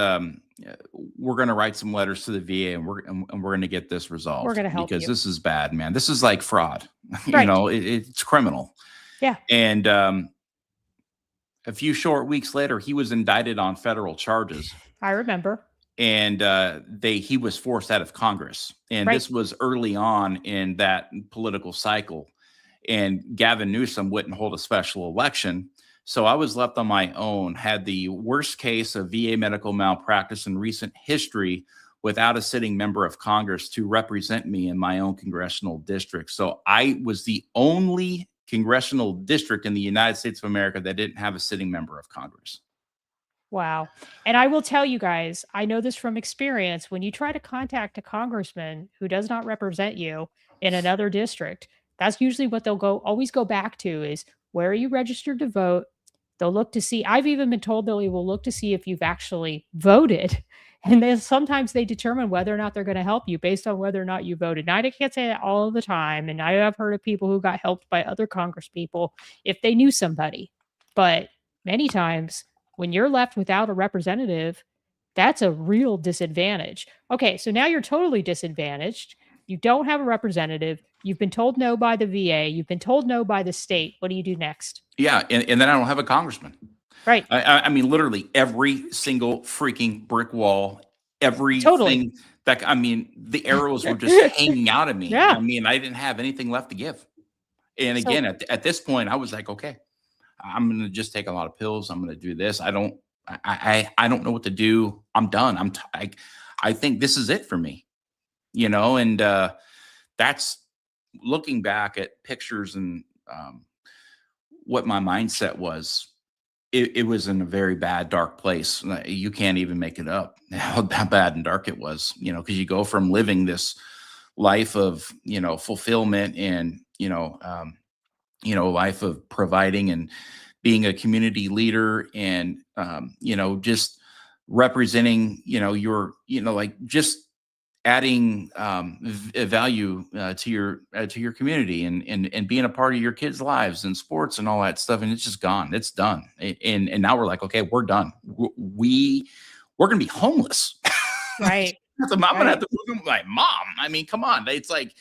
we're going to write some letters to the VA, and we're going to get this resolved. We're gonna help because you. this is bad, man. This is like fraud. Right. It's criminal. Yeah. And a few short weeks later, he was indicted on federal charges, I remember. and he was forced out of Congress. And Right. this was early on in that political cycle. And Gavin Newsom wouldn't hold a special election. So I was left on my own, had the worst case of VA medical malpractice in recent history without a sitting member of Congress to represent me in my own congressional district. So I was the only congressional district in the United States of America that didn't have a sitting member of Congress. Wow. And I will tell you guys, I know this from experience. When you try to contact a congressman who does not represent you in another district, that's usually what they'll always go back to is, where are you registered to vote? They'll look to see, I've even been told they will look to see if you've actually voted. And then sometimes they determine whether or not they're going to help you based on whether or not you voted. Now, I can't say that all of the time. And I have heard of people who got helped by other congresspeople if they knew somebody. But many times when you're left without a representative, that's a real disadvantage. Okay, so now you're totally disadvantaged. You don't have a representative. You've been told no by the VA. You've been told no by the state. What do you do next? Yeah, and then I don't have a congressman. Right. I mean, literally every single freaking brick wall, everything Totally. that, the arrows were just hanging out of me. Yeah. I mean, I didn't have anything left to give. And again, at this point, I was like, okay, I'm going to just take a lot of pills. I'm going to do this. I don't know what to do. I'm done. I think this is it for me, and that's looking back at pictures and what my mindset was. It was in a very bad, dark place. You can't even make it up how bad and dark it was, because you go from living this life of, fulfillment and, life of providing and being a community leader and, just representing, just adding value to your community and being a part of your kids' lives and sports and all that stuff. And it's just gone. It's done. And now we're like, okay, we're done. We're going to be homeless. Right. I'm going to have to move in with my mom. I mean, come on. It's like,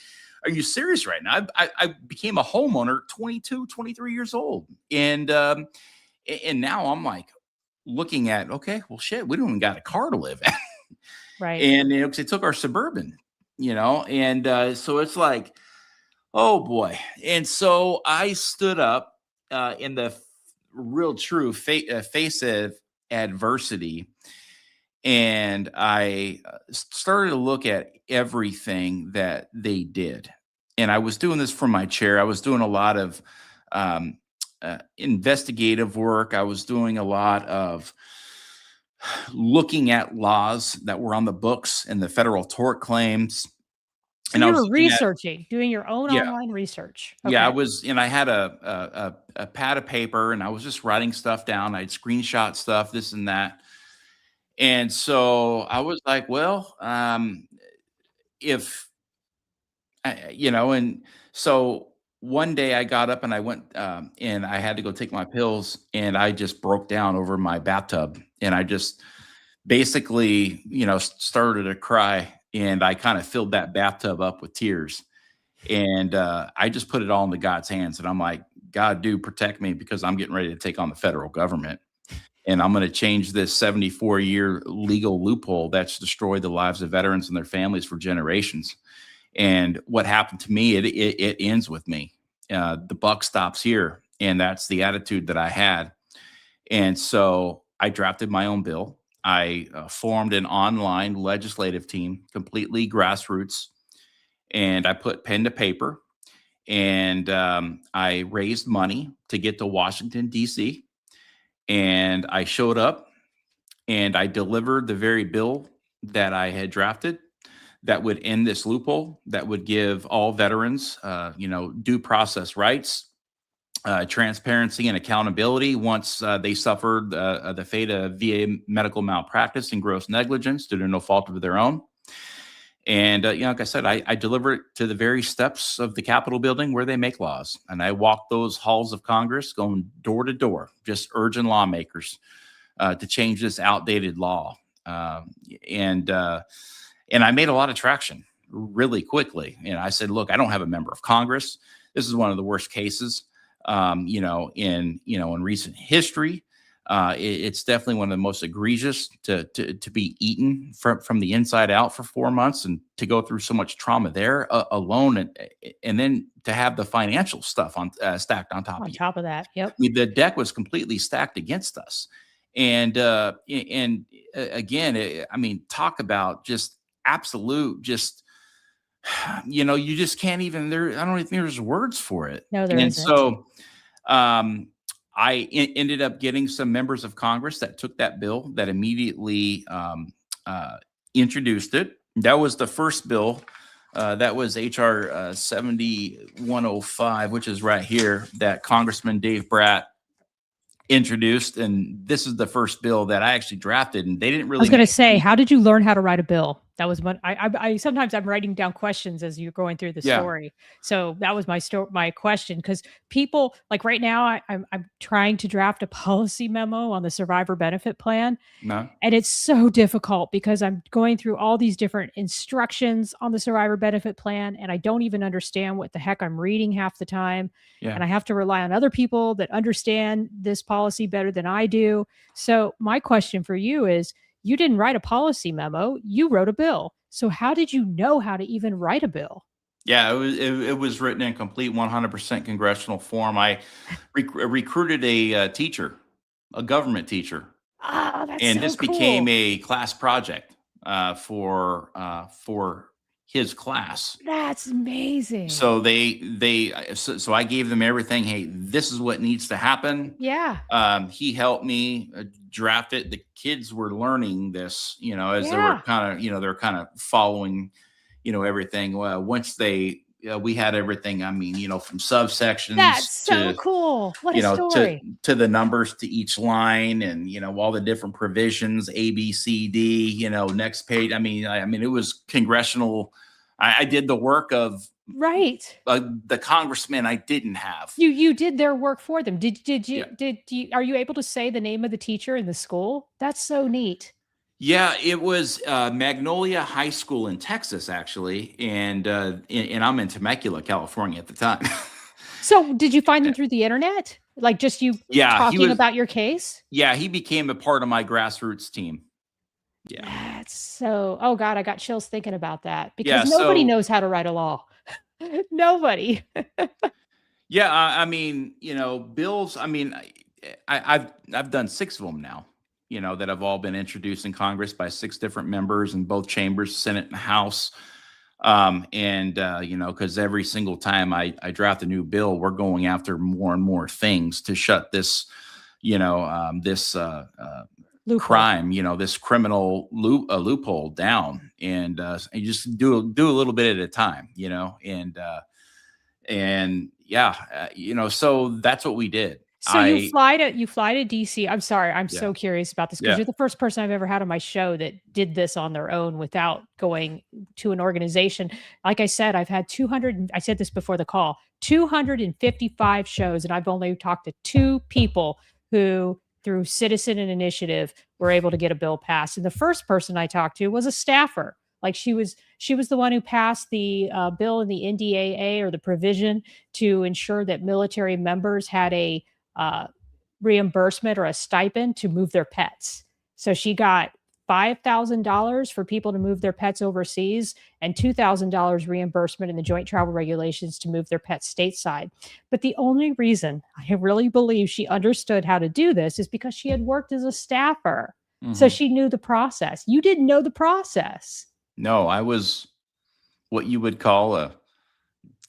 are you serious right now? I became a homeowner 22, 23 years old. And now I'm like looking at, okay, well, shit, we don't even got a car to live in. Right. And, because they took our Suburban, and so it's like, oh boy. And so I stood up in the real true face of adversity. And I started to look at everything that they did. And I was doing this from my chair. I was doing a lot of investigative work. I was doing a lot of looking at laws that were on the books and the federal tort claims. So you were researching, doing your own online research. Okay. Yeah, I was, and I had a pad of paper and I was just writing stuff down. I'd screenshot stuff, this and that. And so I was like, well, and so one day I got up and I went and I had to go take my pills and I just broke down over my bathtub and I just basically, started to cry and I kind of filled that bathtub up with tears. And I just put it all into God's hands. And I'm like, God, do protect me because I'm getting ready to take on the federal government. And I'm going to change this 74-year legal loophole that's destroyed the lives of veterans and their families for generations. And what happened to me, it ends with me. The buck stops here. And that's the attitude that I had. And so I drafted my own bill. I formed an online legislative team, completely grassroots. And I put pen to paper. And I raised money to get to Washington, D.C., and I showed up and I delivered the very bill that I had drafted that would end this loophole, that would give all veterans, due process rights, transparency and accountability once they suffered the fate of VA medical malpractice and gross negligence due to no fault of their own. And, like I said, I deliver it to the very steps of the Capitol building where they make laws. And I walk those halls of Congress going door to door, just urging lawmakers to change this outdated law. And I made a lot of traction really quickly. And I said, look, I don't have a member of Congress. This is one of the worst cases, in recent history. It's definitely one of the most egregious to be eaten from the inside out for 4 months and to go through so much trauma there alone. And then to have the financial stuff stacked on top of that. Yep. I mean, the deck was completely stacked against us. And again, talk about just absolute, you just can't even I don't even think there's words for it. No, there isn't. So, I ended up getting some members of Congress that took that bill that immediately introduced it. That was the first bill. That was H.R. 7105, which is right here, that Congressman Dave Bratt introduced. And this is the first bill that I actually drafted. And they didn't really. I was going to say, how did you learn how to write a bill? That was what I sometimes I'm writing down questions as you're going through the story. So that was my question, because people like right now I'm trying to draft a policy memo on the survivor benefit plan. No. And it's so difficult because I'm going through all these different instructions on the survivor benefit plan and I don't even understand what the heck I'm reading half the time. Yeah. And I have to rely on other people that understand this policy better than I do. So my question for you is, you didn't write a policy memo, you wrote a bill. So how did you know how to even write a bill? Yeah, it was written in complete 100% congressional form. I recruited a teacher, a government teacher, Oh, that's and so this became cool. a class project for his class. That's amazing. So so I gave them everything. Hey, this is what needs to happen. Yeah. He helped me draft it. The kids were learning this, as they were Yeah. kind of, they're kind of following, everything. Well, once we had everything. I mean, from subsections That's so to, cool. What a you know, to story. to the numbers to each line, and all the different provisions, A, B, C, D. Next page. I mean, it was congressional. I did the work of Right. the congressman I didn't have. You did their work for them. Yeah. Did you are you able to say the name of the teacher in the school? That's so neat. Yeah, it was Magnolia High School in Texas, actually, and I'm in Temecula, California at the time. So, did you find them through the internet? Like, just you Yeah, he talking was. about your case? Yeah, he became a part of my grassroots team. Yeah, That's so oh god, I got chills thinking about that because yeah. nobody So knows how to write a law. Nobody. yeah, I mean, bills. I mean, I've done 6 of them now. That have all been introduced in Congress by 6 different members in both chambers, Senate and House. And because every single time I draft a new bill, we're going after more and more things to shut this, this Loophole. crime, this criminal loophole down, and you just do a little bit at a time, and yeah, so that's what we did. So you fly to DC. I'm sorry, I'm Yeah, so curious about this because yeah, you're the first person I've ever had on my show that did this on their own without going to an organization. Like I said, I've had 200 I said this before the call, 255 shows, and I've only talked to 2 people who, through citizen and initiative, were able to get a bill passed. And the first person I talked to was a staffer. Like she was the one who passed the bill in the NDAA, or the provision to ensure that military members had a uh, reimbursement or a stipend to move their pets. So she got $5,000 for people to move their pets overseas and $2,000 reimbursement in the joint travel regulations to move their pets stateside. But the only reason I really believe she understood how to do this is because she had worked as a staffer. So hmm she knew the process. You didn't know the process. No, I was what you would call a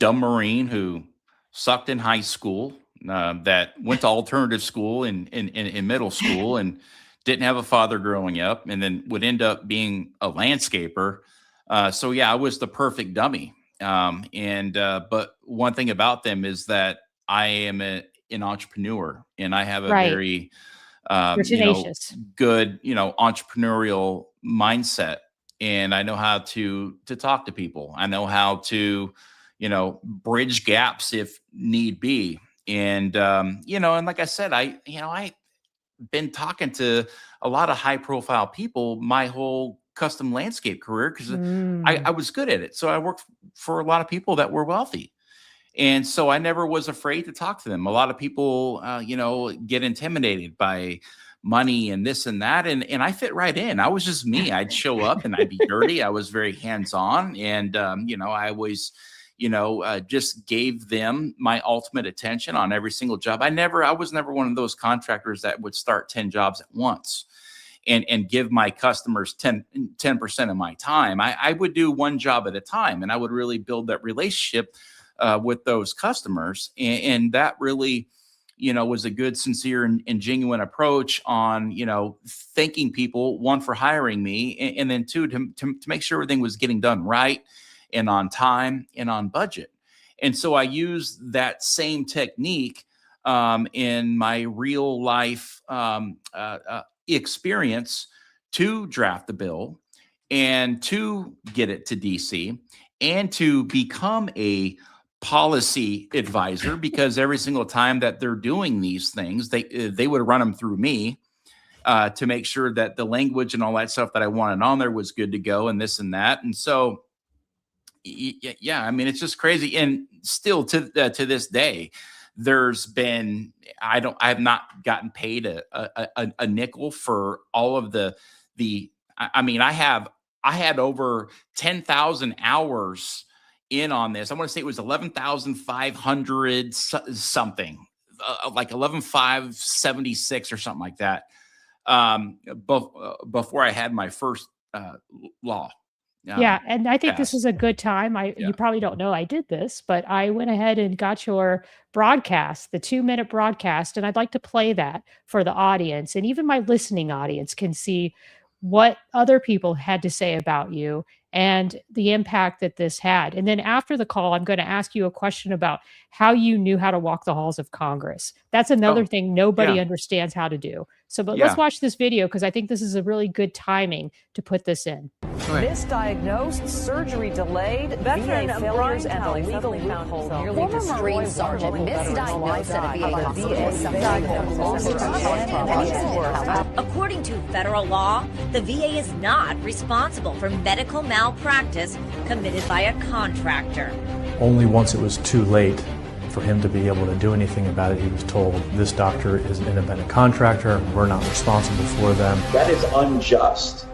dumb Marine who sucked in high school, that went to alternative school in middle school, and didn't have a father growing up, and then would end up being a landscaper. So yeah, I was the perfect dummy. And but one thing about them is that I am an entrepreneur, and I have a Right. very You're tenacious. good entrepreneurial mindset, and I know how to talk to people. I know how to bridge gaps if need be. And and like I said, I been talking to a lot of high profile people my whole custom landscape career, because I Mm. was good at it. So I worked for a lot of people that were wealthy. And so I never was afraid to talk to them. A lot of people, get intimidated by money and this and that. And I fit right in. I was just me. I'd show up and I'd be dirty. I was very hands on. And, I always, just gave them my ultimate attention on every single job. I was never one of those contractors that would start 10 jobs at once and give my customers 10% of my time. I would do one job at a time, and I would really build that relationship with those customers. And that really, was a good, sincere, and genuine approach on, thanking people, one, for hiring me, and then two, to make sure everything was getting done right and on time and on budget. And so I used that same technique in my real life experience to draft the bill and to get it to DC and to become a policy advisor, because every single time that they're doing these things, they would run them through me to make sure that the language and all that stuff that I wanted on there was good to go, and this and that. And so, yeah, I mean, it's just crazy. And still to this day, there's been, I have not gotten paid a nickel for all of I mean, I had over 10,000 hours in on this. I want to say it was 11,500 something, like 11,576 or something like that. Before I had my first law. Yeah, and I think this passed. is a good time. You probably don't know I did this, but I went ahead and got your broadcast, the 2-minute broadcast, and I'd like to play that for the audience. And even my listening audience can see what other people had to say about you and the impact that this had. And then after the call, I'm going to ask you a question about how you knew how to walk the halls of Congress. That's another thing nobody understands how to do. So, but let's watch this video because I think this is a really good timing to put this in. Misdiagnosed, surgery delayed, veteran failures, and a legal loophole nearly destroyed sergeant misdiagnosed at a VA. According to federal law, the VA is not responsible for medical malpractice committed by a contractor. Only once it was too late for him to be able to do anything about it, he was told, this doctor is an independent contractor, we're not responsible for them. That is unjust.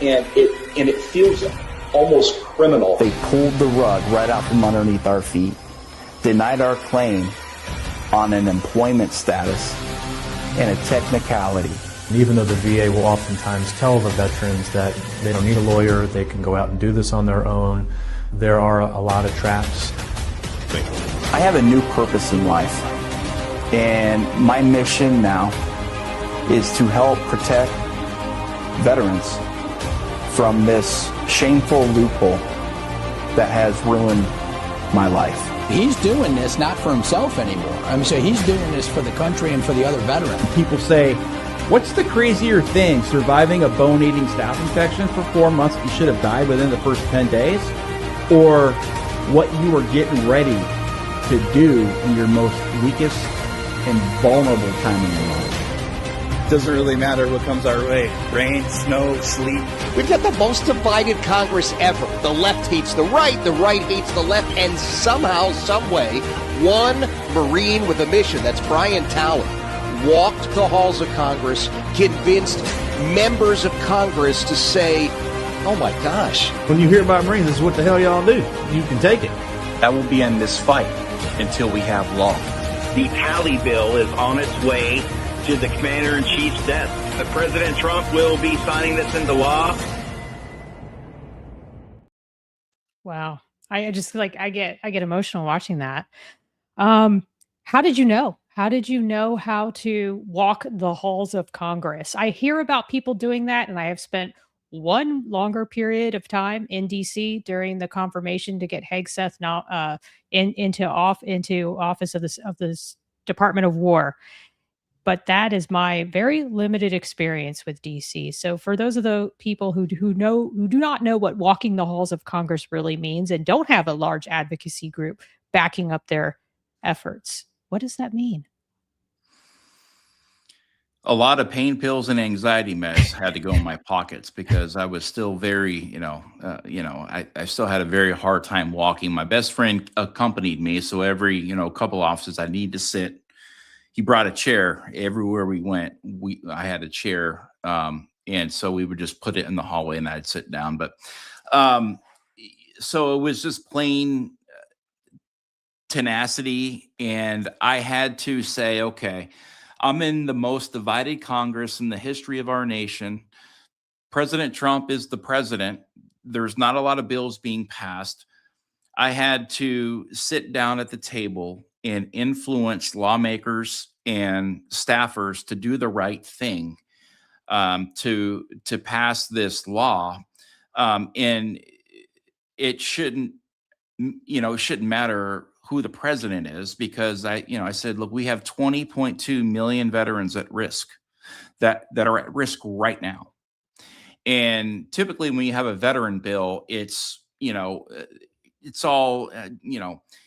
And it feels almost criminal. They pulled the rug right out from underneath our feet, denied our claim on an employment status and a technicality. And even though the VA will oftentimes tell the veterans that they don't need a lawyer, they can go out and do this on their own, there are a lot of traps. I have a new purpose in life, and my mission now is to help protect veterans from this shameful loophole that has ruined my life. He's doing this not for himself anymore. I mean, so he's doing this for the country and for the other veterans. People say, what's the crazier thing, surviving a bone-eating staph infection for 4 months that you should have died within the first 10 days? Or what you were getting ready to do in your most weakest and vulnerable time in your life? Doesn't really matter what comes our way. Rain, snow, sleet. We've got the most divided Congress ever. The left hates the right hates the left, and somehow, someway, one Marine with a mission, that's Brian Talley, walked the halls of Congress, convinced members of Congress to say, oh my gosh. When you hear about Marines, this is what the hell y'all do. You can take it. That will be end this fight until we have law. The Talley Bill is on its way to the Commander-in-Chief's desk. President Trump will be signing this into law. Wow. I just I get emotional watching that. How did you know? How did you know how to walk the halls of Congress? I hear about people doing that, and I have spent one longer period of time in DC during the confirmation to get Hegseth now into office of this Department of War. But that is my very limited experience with DC. So for those of the people who do not know what walking the halls of Congress really means and don't have a large advocacy group backing up their efforts, what does that mean? A lot of pain pills and anxiety meds had to go in my pockets because I was still very, I still had a very hard time walking. My best friend accompanied me. So every, couple offices I need to sit. He brought a chair everywhere we went. I had a chair. And so we would just put it in the hallway and I'd sit down. But so it was just plain tenacity. And I had to say, okay, I'm in the most divided Congress in the history of our nation. President Trump is the president. There's not a lot of bills being passed. I had to sit down at the table and influence lawmakers and staffers to do the right thing, to pass this law. And it shouldn't matter who the president is, because I said, look, we have 20.2 million veterans at risk that are at risk right now. And typically when you have a veteran bill, it's all,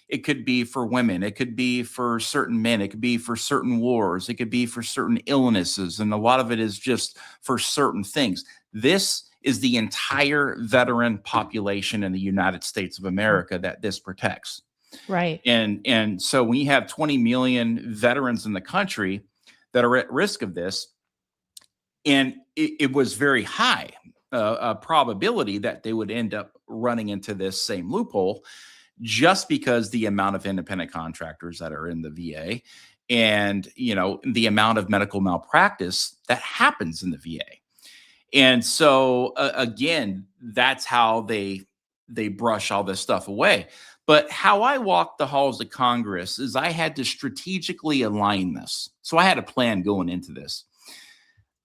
it could be for women, it could be for certain men, it could be for certain wars, it could be for certain illnesses. And a lot of it is just for certain things. This is the entire veteran population in the United States of America that this protects. Right. And so when you have 20 million veterans in the country that are at risk of this, and it was very high probability that they would end up running into this same loophole. just because the amount of independent contractors that are in the VA and, the amount of medical malpractice that happens in the VA. And so again, that's how they brush all this stuff away. But how I walked the halls of Congress is I had to strategically align this. So I had a plan going into this.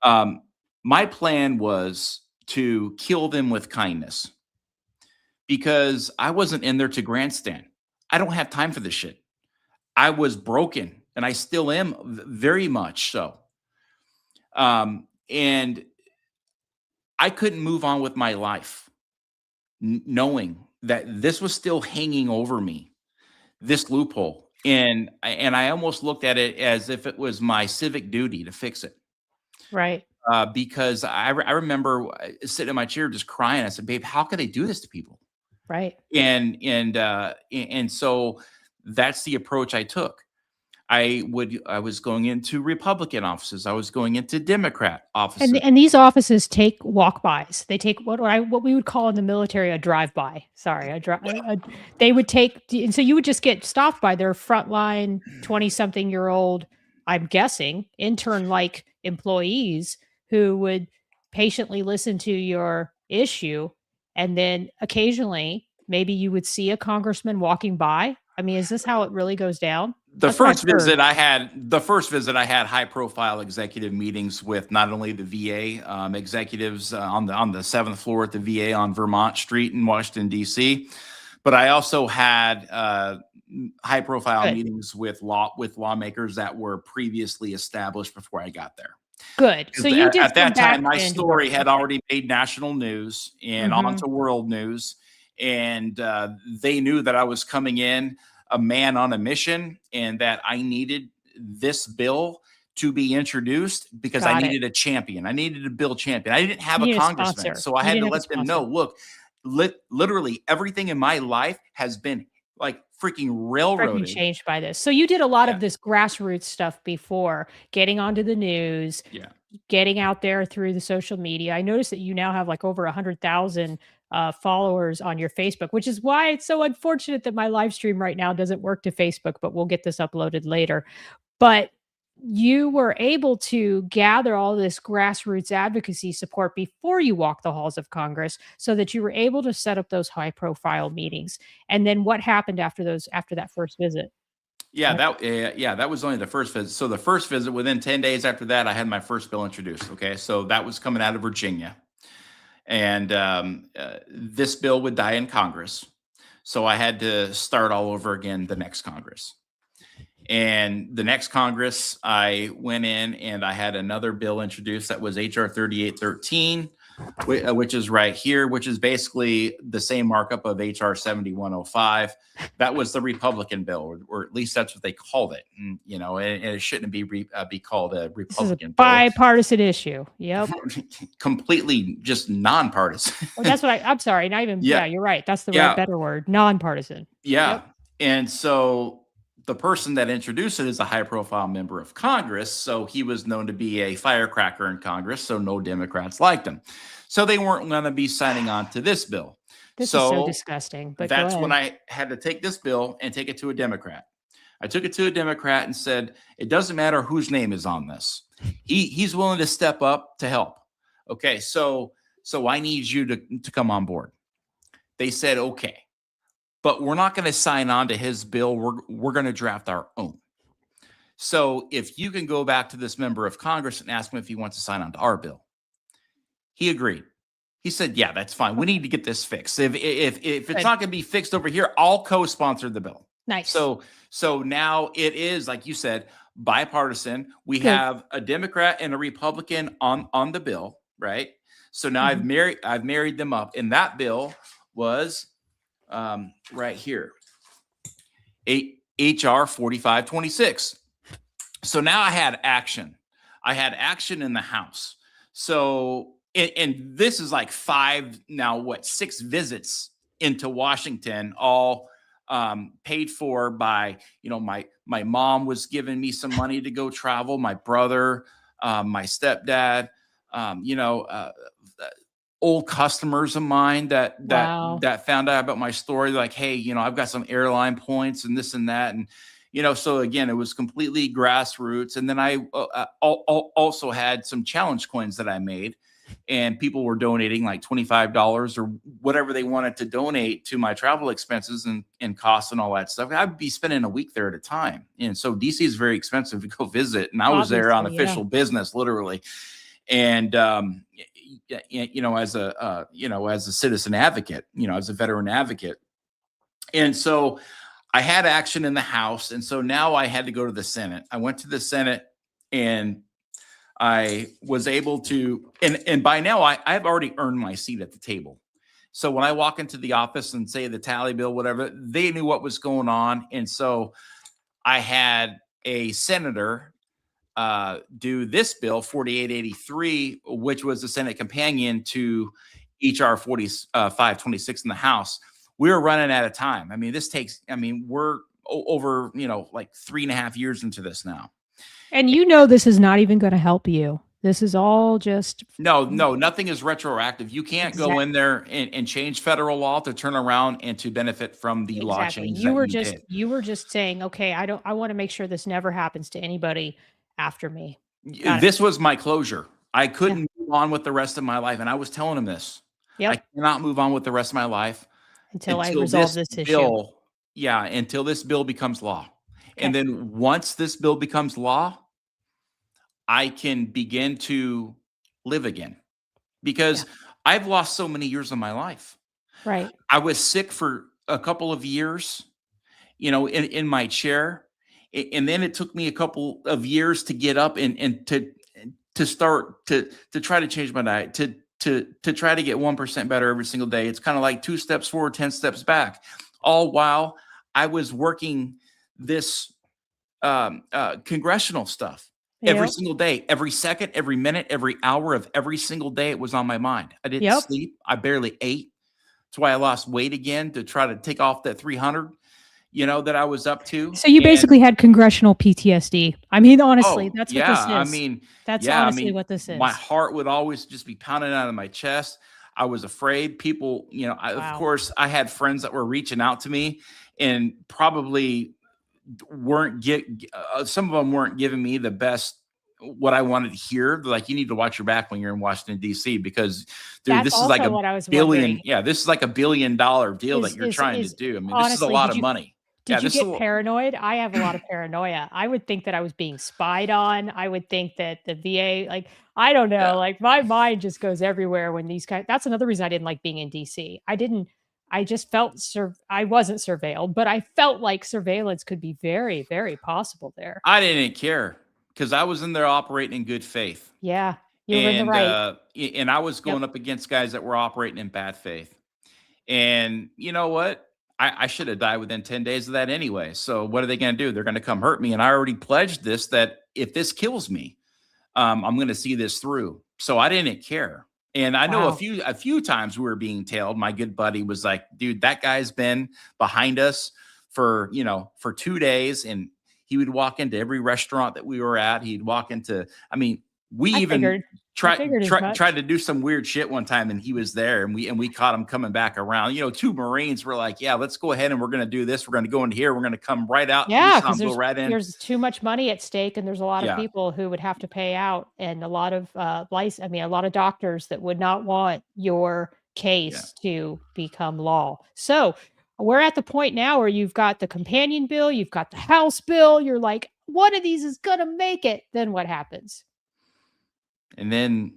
My plan was to kill them with kindness, because I wasn't in there to grandstand. I don't have time for this shit. I was broken, and I still am, very much so. And I couldn't move on with my life knowing that this was still hanging over me, this loophole. And I almost looked at it as if it was my civic duty to fix it. Right. Because I remember sitting in my chair just crying. I said, babe, how can they do this to people? Right. And so that's the approach I took. I was going into Republican offices. I was going into Democrat offices. And these offices take walk-bys. They take what we would call in the military a drive-by. Sorry, they would take, and so you would just get stopped by their frontline 20-something-year-old, I'm guessing, intern-like employees who would patiently listen to your issue, and then occasionally maybe you would see a congressman walking by. I mean, is this how it really goes down? The first visit I had high profile executive meetings with not only the VA executives on the 7th floor at the VA on Vermont Street in Washington, D.C., but I also had high profile meetings with lawmakers that were previously established before I got there. Good. So you did at that time, my story had already made national news and onto world news, and they knew that I was coming in a man on a mission, and that I needed this bill to be introduced because I needed a champion. I needed a bill champion. I didn't have a congressman, so I had to let them know, look, literally everything in my life has been like freaking railroaded. Changed by this. So you did a lot of this grassroots stuff before, getting onto the news, getting out there through the social media. I noticed that you now have like over 100,000 followers on your Facebook, which is why it's so unfortunate that my live stream right now doesn't work to Facebook, but we'll get this uploaded later. But you were able to gather all this grassroots advocacy support before you walked the halls of Congress so that you were able to set up those high profile meetings. And then what happened after that first visit? That was only the first visit. So the first visit, within 10 days after that, I had my first bill introduced. Okay. So that was coming out of Virginia. And this bill would die in Congress. So I had to start all over again the next Congress. And the next Congress, I went in and I had another bill introduced that was H.R. 3813, which is right here, which is basically the same markup of H.R. 7105. That was the Republican bill, or at least that's what they called it. And, and it shouldn't be called a Republican bill. Bipartisan issue. Yep. Completely just nonpartisan. Well, that's what I'm sorry. Not even, you're right. That's the right, better word. Nonpartisan. Yeah. Yep. And so the person that introduced it is a high profile member of Congress. So he was known to be a firecracker in Congress. So no Democrats liked him. So they weren't going to be signing on to this bill. This is so disgusting. But that's when I had to take this bill and take it to a Democrat. I took it to a Democrat and said, it doesn't matter whose name is on this. He's willing to step up to help. Okay. So I need you to come on board. They said, okay. But we're not going to sign on to his bill. We're going to draft our own. So if you can go back to this member of Congress and ask him if he wants to sign on to our bill. He agreed. He said, yeah, that's fine. We need to get this fixed. If it's not going to be fixed over here, I'll co-sponsor the bill. Nice. So now it is, like you said, bipartisan. We have a Democrat and a Republican on the bill, right? So now I've married them up. And that bill was right here, HR 4526. So now I had action. In the House. So, and this is like 6 visits into Washington, all paid for by, my mom was giving me some money to go travel, my brother, my stepdad, old customers of mine that Wow. found out about my story, like, hey, I've got some airline points and this and that, and so again, it was completely grassroots. And then I also had some challenge coins that I made, and people were donating like $25 or whatever they wanted to donate to my travel expenses and costs and all that stuff. I'd be spending a week there at a time, and so DC is very expensive to go visit, and I was there on official business, literally. And as a citizen advocate, as a veteran advocate. And so I had action in the House. And so now I had to go to the Senate. I went to the Senate, and I was able to, and by now I've already earned my seat at the table. So when I walk into the office and say the Talley Bill, whatever, they knew what was going on. And so I had a senator do this bill, 4883, which was the Senate companion to HR 4526 in the House. We were running out of time. I mean, we're over, like 3.5 years into this now. And this is not even going to help you. This is all just... No, nothing is retroactive. You can't go in there and change federal law to turn around and to benefit from the law change. You were just saying, okay, I want to make sure this never happens to anybody after me. This was my closure. I couldn't move on with the rest of my life. And I was telling him this. Yep. I cannot move on with the rest of my life until I resolve this issue. Yeah, until this bill becomes law. Okay. And then once this bill becomes law, I can begin to live again, because I've lost so many years of my life. Right. I was sick for a couple of years, in my chair. And then it took me a couple of years to get up and to start to try to change my diet, to try to get 1% better every single day. It's kind of like 2 steps forward, 10 steps back, all while I was working this congressional stuff every single day, every second, every minute, every hour of every single day. It was on my mind. I didn't sleep. I barely ate. That's why I lost weight again, to try to take off that 300, that I was up to. So you basically had congressional PTSD. I mean, honestly, that's what this is. I mean, that's honestly what this is. My heart would always just be pounding out of my chest. I was afraid. People, of course, I had friends that were reaching out to me, and probably some of them weren't giving me the best what I wanted to hear. Like, you need to watch your back when you're in Washington, D.C., because this is like a billion. Yeah, this is like $1 billion deal that you're trying to do. I mean, this is a lot of money. Did you get paranoid? I have a lot of paranoia. I would think that I was being spied on. I would think that the VA, I don't know, my mind just goes everywhere when these guys. That's another reason I didn't like being in DC. I just felt I wasn't surveilled, but I felt like surveillance could be very, very possible there. I didn't care, because I was in there operating in good faith. Yeah, you were in the right. And I was going up against guys that were operating in bad faith. And you know what? I should have died within 10 days of that anyway. So what are they going to do? They're going to come hurt me. And I already pledged this, that if this kills me, I'm going to see this through. So I didn't care. And I know a few times we were being tailed. My good buddy was like, dude, that guy's been behind us for 2 days. And he would walk into every restaurant that we were at. He'd walk into, we even tried to do some weird shit one time, and he was there, and we caught him coming back around. 2 Marines were like, yeah, let's go ahead and we're going to do this. We're going to go in here. We're going to come right out. Yeah, because there's too much money at stake, and there's a lot of people who would have to pay out, and a lot of a lot of doctors that would not want your case to become law. So we're at the point now where you've got the companion bill, you've got the House bill. You're like, one of these is going to make it. Then what happens? And then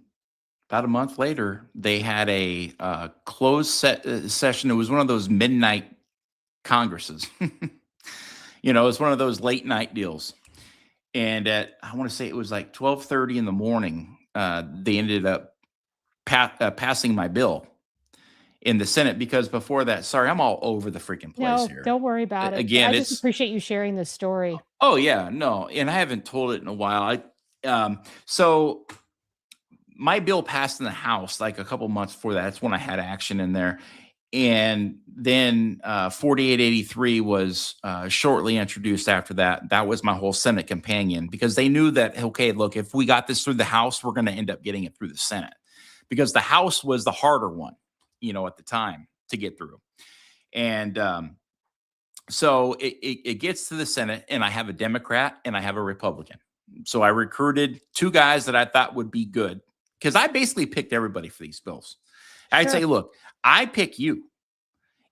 about a month later, they had a closed session. It was one of those midnight Congresses. It was one of those late night deals. And I want to say it was like 12:30 in the morning, they ended up passing my bill in the Senate, because before that, sorry, I'm all over the freaking place here. Don't worry about it. Again, I just appreciate you sharing this story. Oh yeah, no. And I haven't told it in a while. So my bill passed in the House like a couple months before that. That's when I had action in there. And then 4883 was shortly introduced after that. That was my whole Senate companion, because they knew that, okay, look, if we got this through the House, we're going to end up getting it through the Senate, because the House was the harder one, at the time to get through. And so it gets to the Senate, and I have a Democrat and I have a Republican. So I recruited two guys that I thought would be good, because I basically picked everybody for these bills. I'd say, look, I pick you.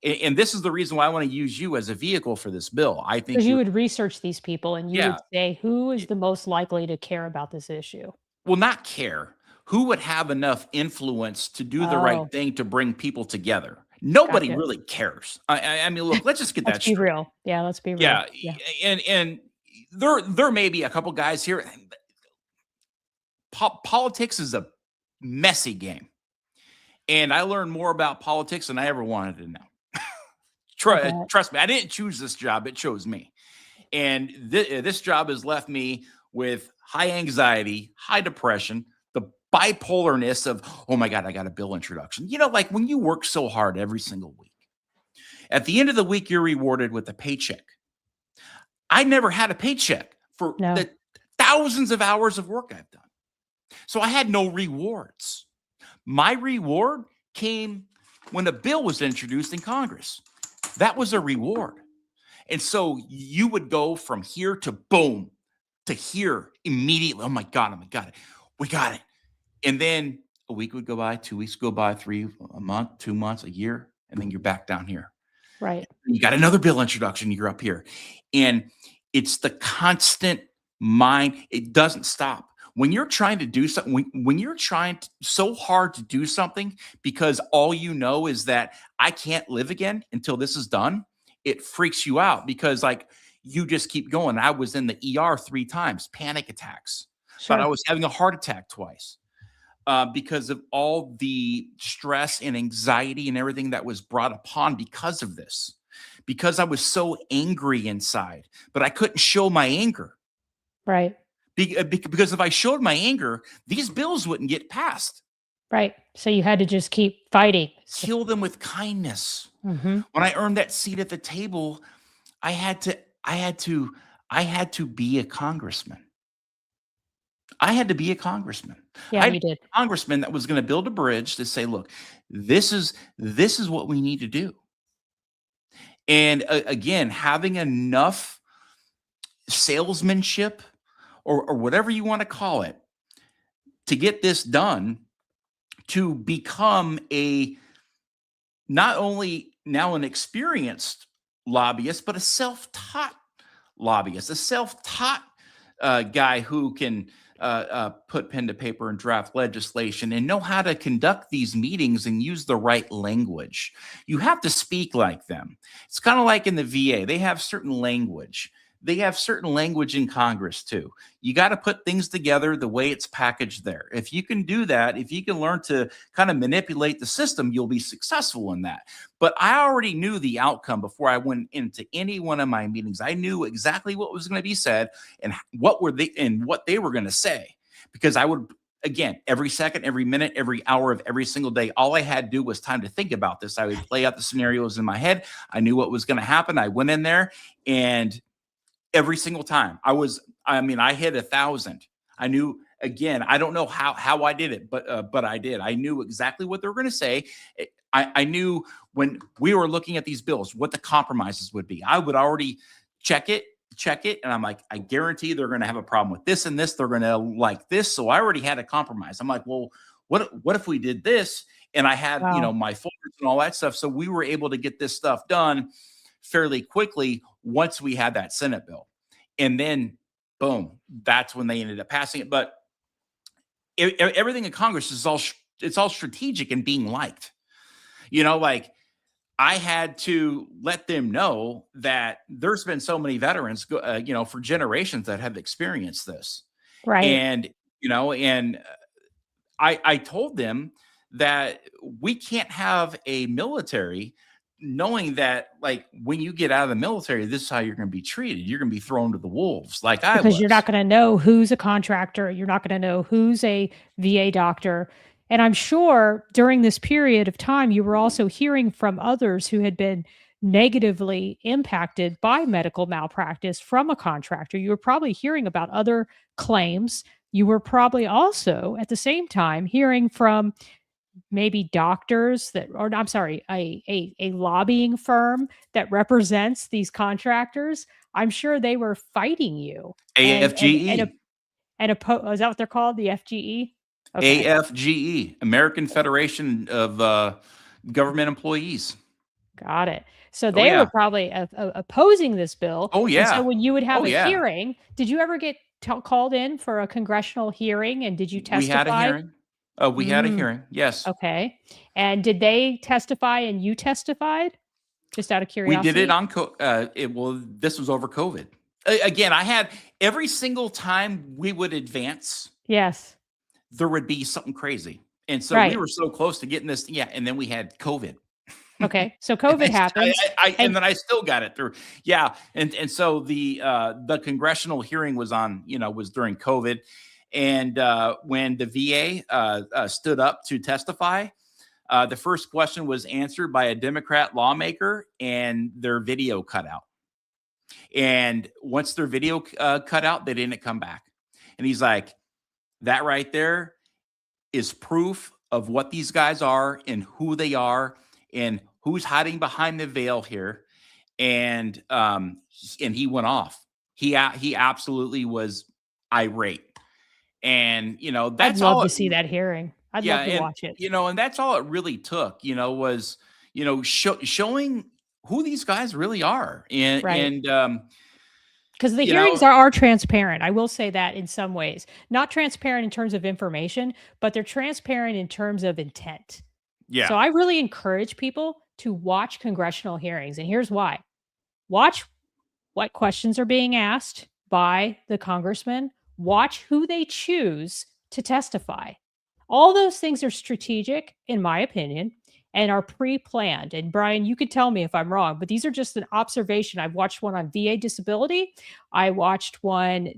And this is the reason why I want to use you as a vehicle for this bill. I think Because you would research these people and you Yeah. would say, who is the most likely to care about this issue? will not care. Who would have enough influence to do the right Oh. thing to bring people together? Nobody Gotcha. really cares. I mean, look, let's just get that Let's be straight. real. Yeah, let's be real. Yeah, and there may be a couple guys here. Politics is a messy game, and I learned more about politics than I ever wanted to know. Trust me, I didn't choose this job; it chose me. And this job has left me with high anxiety, high depression, the bipolarness of, oh my God, I got a bill introduction. Like when you work so hard every single week, at the end of the week, you're rewarded with a paycheck. I never had a paycheck for the thousands of hours of work I've done. So I had no rewards. My reward came when a bill was introduced in Congress. That was a reward. And so you would go from here to boom, to here immediately. Oh my God, we got it. And then a week would go by, 2 weeks go by, a month, 2 months, a year, and then you're back down here. Right. You got another bill introduction, you're up here. And it's the constant mind. It doesn't stop. When you're trying to do something, when you're trying so hard to do something because all you know is that I can't live again until this is done, it freaks you out because you just keep going. I was in the ER 3 times, panic attacks. Sure. But I was having a heart attack twice because of all the stress and anxiety and everything that was brought upon because of this. Because I was so angry inside, but I couldn't show my anger. Right. Because if I showed my anger, these bills wouldn't get passed. Right. So you had to just keep fighting. Kill them with kindness. Mm-hmm. When I earned that seat at the table, I had to be a congressman. I had to be a congressman. Yeah, you did. A congressman that was going to build a bridge to say, look, this is what we need to do. And again, having enough salesmanship or whatever you want to call it to get this done, to become not only now an experienced lobbyist, but a self-taught lobbyist, a self-taught guy who can put pen to paper and draft legislation and know how to conduct these meetings and use the right language. You have to speak like them. It's kind of like in the VA. They have certain language. They have certain language in Congress too. You got to put things together the way it's packaged there. If you can do that, if you can learn to kind of manipulate the system, you'll be successful in that. But I already knew the outcome before I went into any one of my meetings. I knew exactly what was going to be said and what they were going to say, because I would, again, every second, every minute, every hour of every single day, all I had to do was time to think about this. I would play out the scenarios in my head. I knew what was going to happen. I went in there and every single time I hit 1,000. I knew, again, I don't know how I did it, but I did. I knew exactly what they were going to say. I knew when we were looking at these bills, what the compromises would be. I would already check it. And I'm like, I guarantee they're going to have a problem with this and this. They're going to like this. So I already had a compromise. I'm like, well, what if we did this? And I had, my folders and all that stuff. So we were able to get this stuff done fairly quickly once we had that Senate bill. And then, boom, that's when they ended up passing it. But everything in Congress is all strategic and being liked. I had to let them know that there's been so many veterans, for generations that have experienced this. Right. And, I told them that we can't have a military knowing that, when you get out of the military, this is how you're going to be treated. You're going to be thrown to the wolves because you're not going to know who's a contractor. You're not going to know who's a VA doctor. And I'm sure during this period of time, you were also hearing from others who had been negatively impacted by medical malpractice from a contractor. You were probably hearing about other claims. You were probably also at the same time hearing from maybe doctors that, or I'm sorry, a lobbying firm that represents these contractors, I'm sure they were fighting you. AFGE. Is that what they're called? The FGE? Okay. AFGE, American Federation of Government Employees. Got it. So they were probably opposing this bill. Oh, yeah. And so when you would have a hearing, did you ever get called in for a congressional hearing, and did you testify? We had a hearing. We had a hearing. Yes. Okay. And did they testify and you testified? Just out of curiosity. We did it on this was over COVID. Again, I had every single time we would advance. Yes. There would be something crazy. And so we were so close to getting this. Yeah. And then we had COVID. Okay. So COVID happened. And then I still got it through. Yeah. And so the congressional hearing was was during COVID. And when the VA stood up to testify, the first question was answered by a Democrat lawmaker, and their video cut out. And once their video cut out, they didn't come back. And he's like, that right there is proof of what these guys are and who they are and who's hiding behind the veil here. And he went off. He absolutely was irate. And, that's I'd love to see that hearing. I'd love to and, watch it. And that's all it really took, was, showing who these guys really are. And because the hearings are transparent. I will say that in some ways, not transparent in terms of information, but they're transparent in terms of intent. Yeah. So I really encourage people to watch congressional hearings. And here's why. Watch what questions are being asked by the congressman. Watch who they choose to testify. All those things are strategic, in my opinion, and are pre-planned. And Brian, you could tell me if I'm wrong, but these are just an observation. I've watched one on VA disability. I've watched quite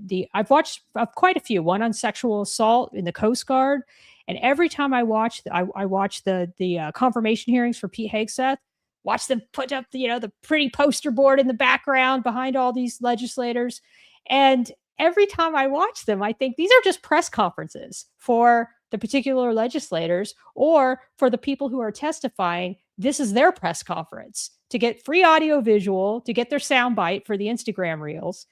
a few, one on sexual assault in the Coast Guard. And every time I watch the confirmation hearings for Pete Hegseth, watch them put up the pretty poster board in the background behind all these legislators. And every time I watch them, I think these are just press conferences for the particular legislators or for the people who are testifying. This is their press conference to get free audio visual, to get their soundbite for the Instagram reels.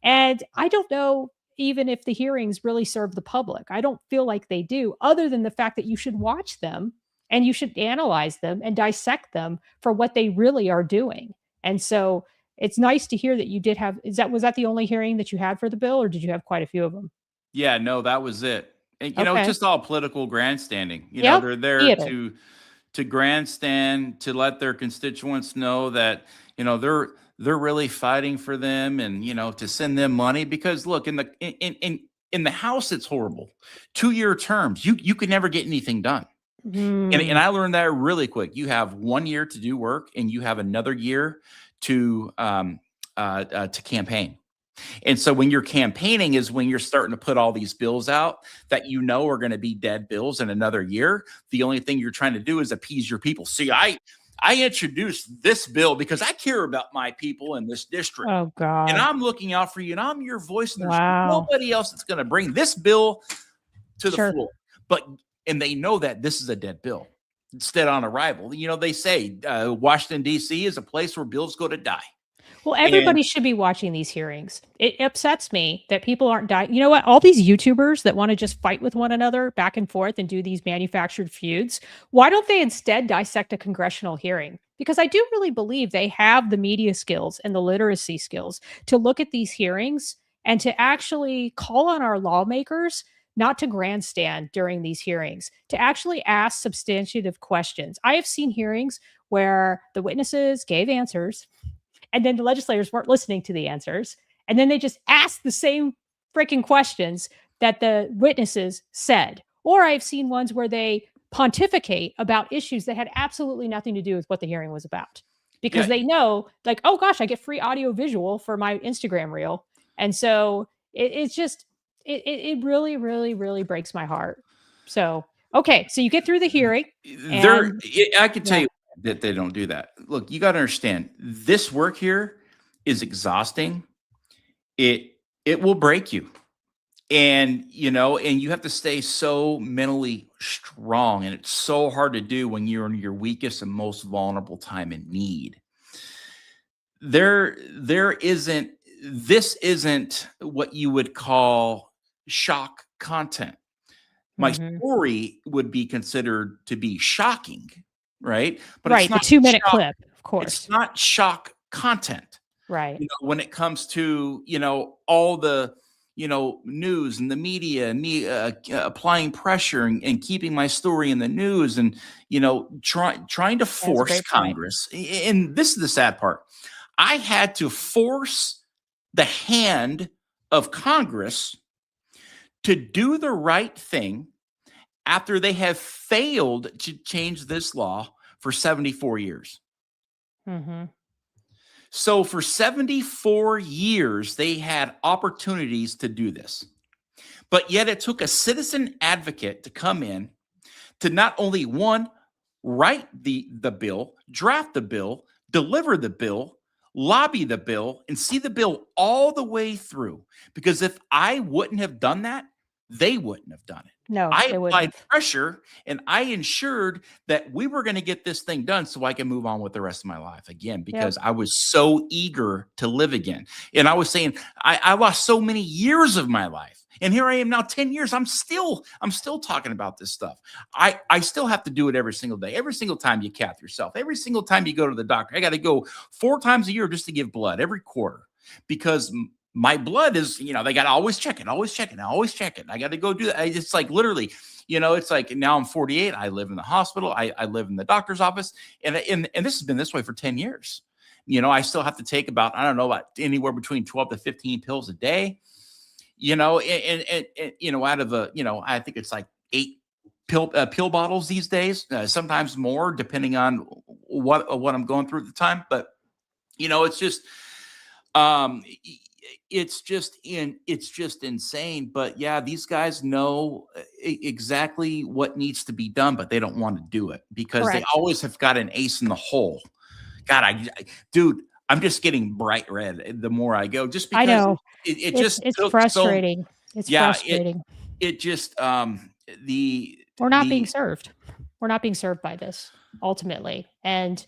And I don't know even if the hearings really serve the public. I don't feel like they do, other than the fact that you should watch them and you should analyze them and dissect them for what they really are doing. And so it's nice to hear that you did have, was that the only hearing that you had for the bill, or did you have quite a few of them? Yeah, no, that was it. And, it's just all political grandstanding. They're there to grandstand, to let their constituents know that, they're really fighting for them, and, to send them money. Because look, in the House, it's horrible. 2-year terms, you could never get anything done. And I learned that really quick. You have 1 year to do work, and you have another year to campaign. And so when you're campaigning is when you're starting to put all these bills out that are going to be dead bills in another year. The only thing you're trying to do is appease your people. See, I introduced this bill because I care about my people in this district. Oh, God. And I'm looking out for you, and I'm your voice. And there's nobody else that's going to bring this bill to the floor. And they know that this is a dead bill. It's dead on arrival. They say Washington, D.C. is a place where bills go to die. Well, everybody should be watching these hearings. It upsets me that people aren't dying. You know what? All these YouTubers that want to just fight with one another back and forth and do these manufactured feuds, why don't they instead dissect a congressional hearing? Because I do really believe they have the media skills and the literacy skills to look at these hearings and to actually call on our lawmakers not to grandstand during these hearings, to actually ask substantive questions. I have seen hearings where the witnesses gave answers, and then the legislators weren't listening to the answers. And then they just asked the same freaking questions that the witnesses said. Or I've seen ones where they pontificate about issues that had absolutely nothing to do with what the hearing was about. Because they know, like, oh gosh, I get free audio visual for my Instagram reel. And so it's just, it really, really, really breaks my heart. So, okay. So you get through the hearing. I can tell you that they don't do that. Look, you got to understand, this work here is exhausting. It will break you. And, and you have to stay so mentally strong. And it's so hard to do when you're in your weakest and most vulnerable time in need. This isn't what you would call shock content. My story would be considered to be shocking, right? But right, it's not the 2-minute shock, clip, of course. It's not shock content. Right. When it comes to, all the, news and the media and me applying pressure and keeping my story in the news and, trying to force Congress. And this is the sad part. I had to force the hand of Congress to do the right thing after they have failed to change this law for 74 years. So for 74 years, they had opportunities to do this. But yet it took a citizen advocate to come in to not only, one, write the bill, draft the bill, deliver the bill, lobby the bill, and see the bill all the way through. Because if I wouldn't have done that, they wouldn't have done it. No, I applied pressure and I ensured that we were going to get this thing done so I can move on with the rest of my life again, because I was so eager to live again. And I was saying, I lost so many years of my life. And here I am now, 10 years. I'm still talking about this stuff. I still have to do it every single day. Every single time you cath yourself, every single time you go to the doctor. I got to go 4 times a year just to give blood every quarter, because my blood is, they got to always check it. I got to go do that. It's like literally, it's like now I'm 48. I live in the hospital. I live in the doctor's office. And this has been this way for 10 years. I still have to take about anywhere between 12 to 15 pills a day, and out of I think it's like 8 pill bottles these days, sometimes more depending on what I'm going through at the time. But, it's just, it's just insane. But yeah, these guys know exactly what needs to be done, but they don't want to do it because they always have got an ace in the hole. God, dude, I'm just getting bright red the more I go, just because I know it's frustrating. Frustrating. It just we're not being served. We're not being served by this ultimately. And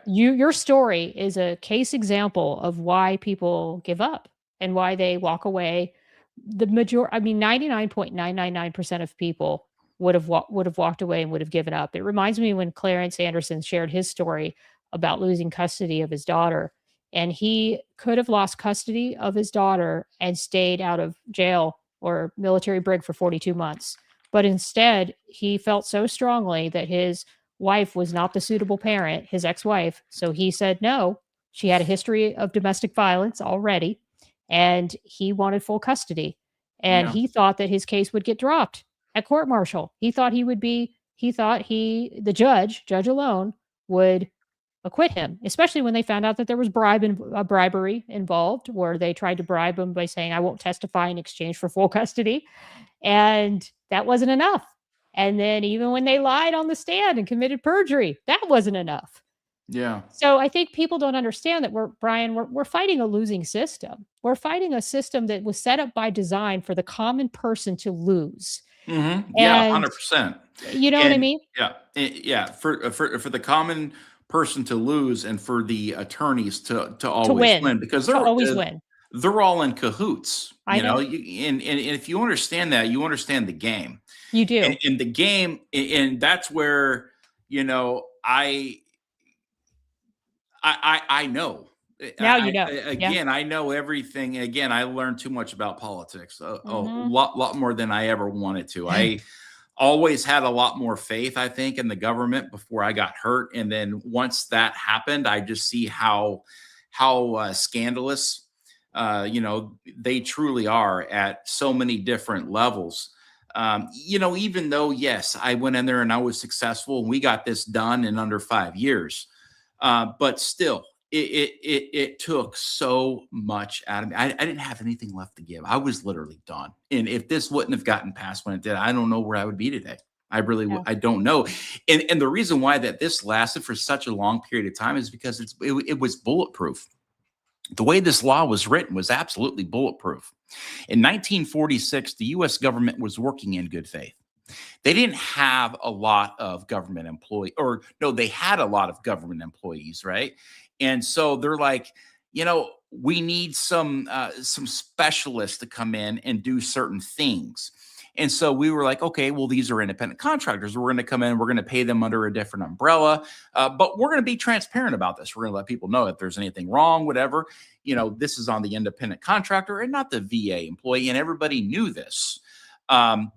your story is a case example of why people give up and why they walk away. The majority, 99.999% of people would have walked away and would have given up. It reminds me when Clarence Anderson shared his story about losing custody of his daughter, and he could have lost custody of his daughter and stayed out of jail or military brig for 42 months. But instead, he felt so strongly that his wife was not the suitable parent, his ex-wife. So he said no. She had a history of domestic violence already, and he wanted full custody. And he thought that his case would get dropped at court martial. The judge alone would acquit him, especially when they found out that there was bribery involved, where they tried to bribe him by saying, I won't testify in exchange for full custody. And that wasn't enough. And then even when they lied on the stand and committed perjury, that wasn't enough. Yeah. So I think people don't understand that we're fighting a losing system. We're fighting a system that was set up by design for the common person to lose. Mm-hmm. Yeah, 100%. You know what I mean? Yeah. Yeah. For the common person to lose and for the attorneys to always win, because they're always win. They're all in cahoots. I know. And if you understand that, you understand the game. You do. And the game, and that's where, I know. Now you know. I know everything. Again, I learned too much about politics, a lot more than I ever wanted to. I always had a lot more faith, I think, in the government before I got hurt. And then once that happened, I just see how scandalous, they truly are at so many different levels. Even though, yes, I went in there and I was successful and we got this done in under 5 years. But still, it took so much out of me. I didn't have anything left to give. I was literally done. And if this wouldn't have gotten passed when it did, I don't know where I would be today. I really, I don't know. And the reason why that this lasted for such a long period of time is because it was bulletproof. The way this law was written was absolutely bulletproof. In 1946, the U.S. government was working in good faith. They didn't have a lot of government employees, or no, they had a lot of government employees, right? And so they're like, we need some specialists to come in and do certain things. And so we were like, okay, well, these are independent contractors. We're going to come in, we're going to pay them under a different umbrella, but we're going to be transparent about this. We're going to let people know if there's anything wrong, whatever. This is on the independent contractor and not the VA employee. And everybody knew this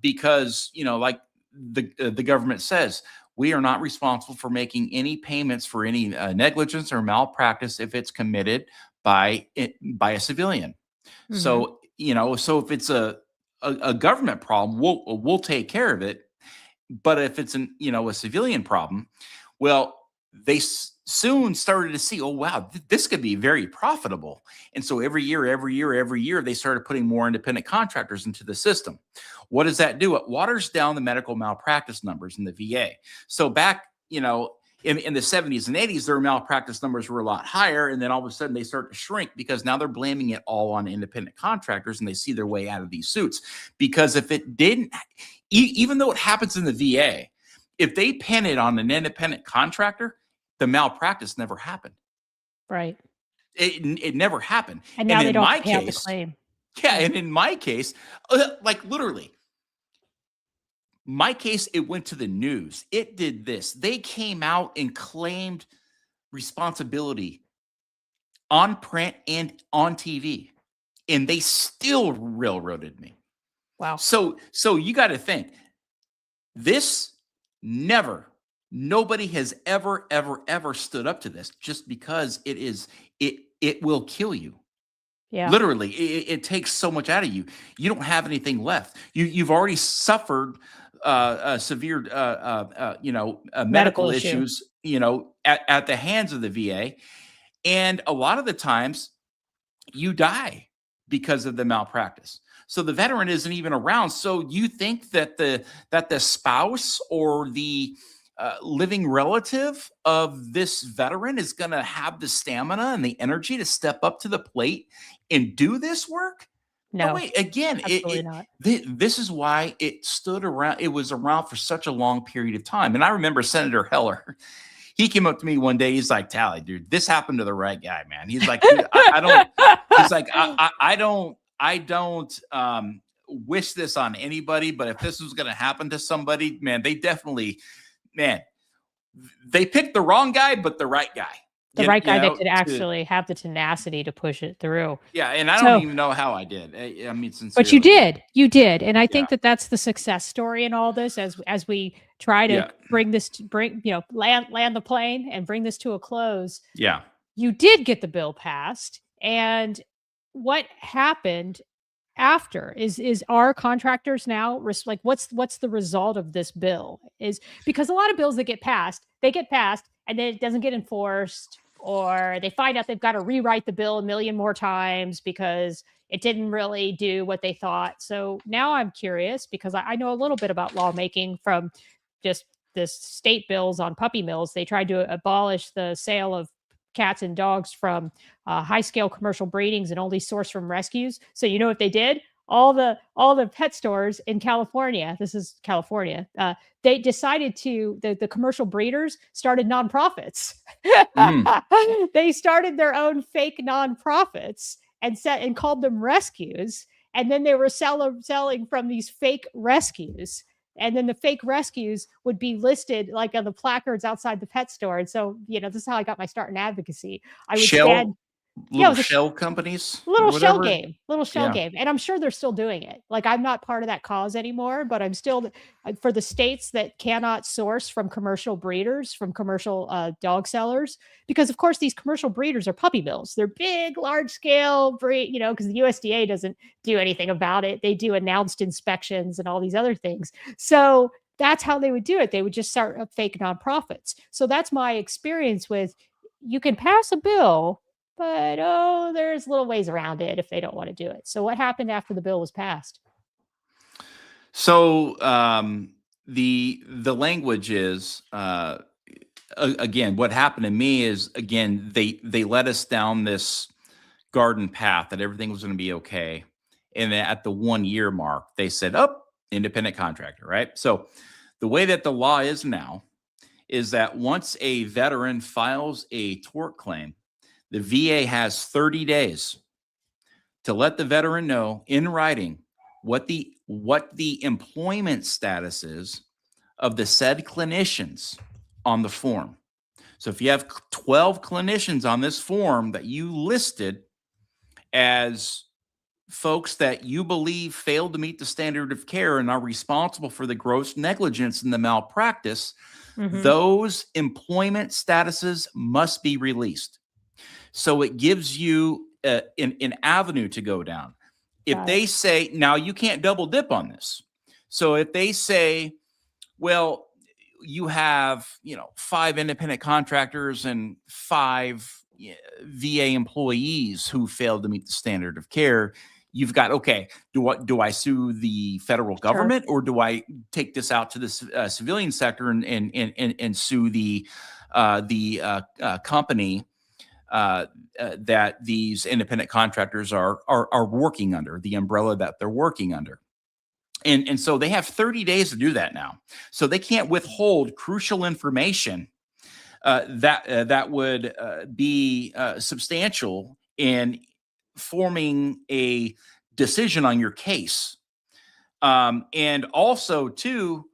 because, like the government says, we are not responsible for making any payments for any negligence or malpractice if it's committed by a civilian. Mm-hmm. So, so if it's a government problem, we'll take care of it. But if it's a civilian problem, well, they soon started to see, oh, wow, this could be very profitable. And so every year, they started putting more independent contractors into the system. What does that do? It waters down the medical malpractice numbers in the VA. So back, in the 70s and 80s, their malpractice numbers were a lot higher. And then all of a sudden they start to shrink because now they're blaming it all on independent contractors and they see their way out of these suits. Because if it didn't, even though it happens in the VA, if they pin it on an independent contractor, the malpractice never happened. Right. It never happened. And now they don't pay out the claim. Yeah. And in my case, like literally, my case, it went to the news. It did this. They came out and claimed responsibility on print and on TV, and they still railroaded me. Wow. So you got to think this nobody has ever stood up to this just because it will kill you. Yeah. Literally, it takes so much out of you. You don't have anything left. You've already suffered severe, medical issues, at the hands of the VA. And a lot of the times you die because of the malpractice. So the veteran isn't even around. So you think that the spouse or the living relative of this veteran is going to have the stamina and the energy to step up to the plate and do this work? No, wait, again, absolutely not. This is why it stood around. It was around for such a long period of time. And I remember Senator Heller. He came up to me one day. He's like, Talley, dude, this happened to the right guy, man. He's like, dude, I don't. He's like, I don't wish this on anybody. But if this was going to happen to somebody, man, they picked the wrong guy, but the right guy. The right guy that could actually have the tenacity to push it through. Yeah, and I don't even know how I did. I mean, sincerely. But you did, and I think that's the success story in all this. As we try to land the plane and bring this to a close. Yeah, you did get the bill passed, and what happened after is our contractors now like what's the result of this bill? Is because a lot of bills that get passed and then it doesn't get enforced, or they find out they've got to rewrite the bill a million more times because it didn't really do what they thought. So now I'm curious, because I know a little bit about lawmaking from just this state bills on puppy mills. They tried to abolish the sale of cats and dogs from high-scale commercial breedings and only sourced from rescues. So you know what they did? All the pet stores in California, this is California, they decided the commercial breeders started nonprofits. They started their own fake nonprofits and called them rescues. And then they were selling from these fake rescues. And then the fake rescues would be listed like on the placards outside the pet store. And so, this is how I got my start in advocacy. I would stand. Shell companies, little shell game. And I'm sure they're still doing it. Like, I'm not part of that cause anymore, but I'm still for the states that cannot source from commercial breeders, from commercial dog sellers, because of course these commercial breeders are puppy mills. They're big, large scale breed, because the USDA doesn't do anything about it. They do announced inspections and all these other things. So that's how they would do it. They would just start up fake nonprofits. So that's my experience with, you can pass a bill, but there's little ways around it if they don't want to do it. So what happened after the bill was passed? So the language is again, what happened to me is, again, they led us down this garden path, that everything was going to be okay. And then at the 1 year mark, they said, oh, independent contractor, right? So the way that the law is now is that once a veteran files a tort claim, the VA has 30 days to let the veteran know in writing what the employment status is of the said clinicians on the form. So if you have 12 clinicians on this form that you listed as folks that you believe failed to meet the standard of care and are responsible for the gross negligence and the malpractice, those employment statuses must be released. So it gives you an avenue to go down. If they say, now you can't double dip on this. So if they say, well, you have, 5 independent contractors and 5 VA employees who failed to meet the standard of care, you've got, okay, do I sue the federal government, or do I take this out to the civilian sector and sue the company that these independent contractors are working under, the umbrella that they're working under? And so they have 30 days to do that now. So they can't withhold crucial information that would be substantial in forming a decision on your case. And also, too,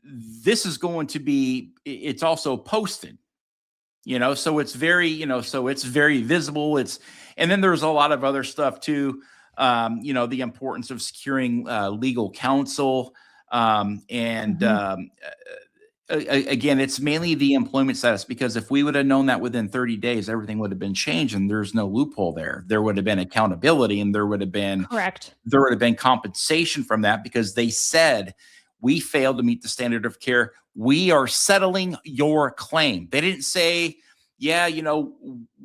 this is going to be, it's also posted, so it's very, so it's very visible. And then there's a lot of other stuff, too. The importance of securing legal counsel. Again, it's mainly the employment status, because if we would have known that within 30 days, everything would have been changed and there's no loophole there. There would have been accountability, and there would have been compensation from that, because they said, we failed to meet the standard of care. We are settling your claim. They didn't say, yeah,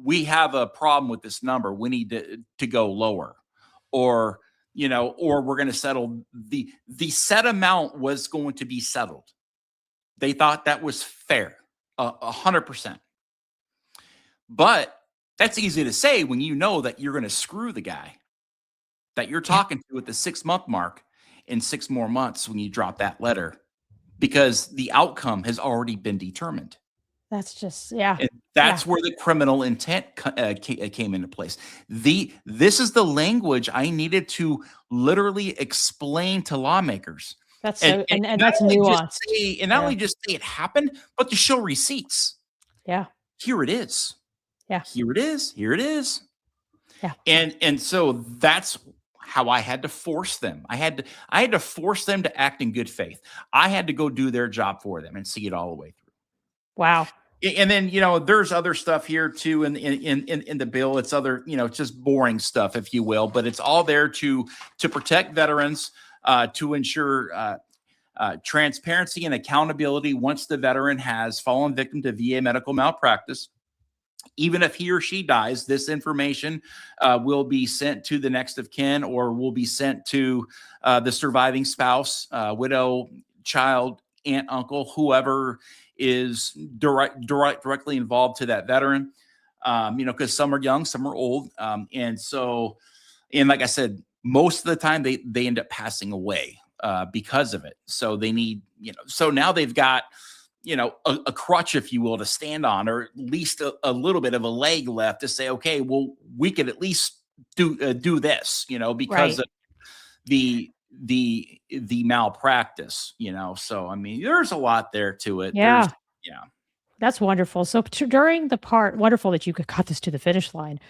we have a problem with this number. We need to go lower. Or we're going to settle. The set amount was going to be settled. They thought that was fair, 100%. But that's easy to say when you know that you're going to screw the guy that you're talking to at the 6-month mark in 6 more months when you drop that letter, because the outcome has already been determined. That's just, and that's where the criminal intent came into place. This is the language I needed to literally explain to lawmakers. That's and that's nuanced. And not only just say it happened, but to show receipts. Yeah. Here it is. Yeah. Here it is. Here it is. Yeah. And so that's how I had to force them. I had to force them to act in good faith. I had to go do their job for them and see it all the way through. Wow. And then, there's other stuff here too in the bill. It's other, it's just boring stuff, if you will, but it's all there to protect veterans, to ensure transparency and accountability once the veteran has fallen victim to VA medical malpractice. Even if he or she dies, this information will be sent to the next of kin, or will be sent to the surviving spouse, widow, child, aunt, uncle, whoever is directly involved to that veteran, because some are young, some are old. And like I said, most of the time they end up passing away because of it. So they need, so now they've got, a crutch, if you will, to stand on, or at least a little bit of a leg left to say, okay, well, we could at least do this, because of the malpractice, so, I mean, there's a lot there to it. Yeah. That's wonderful. So during the part, wonderful that you got this to the finish line.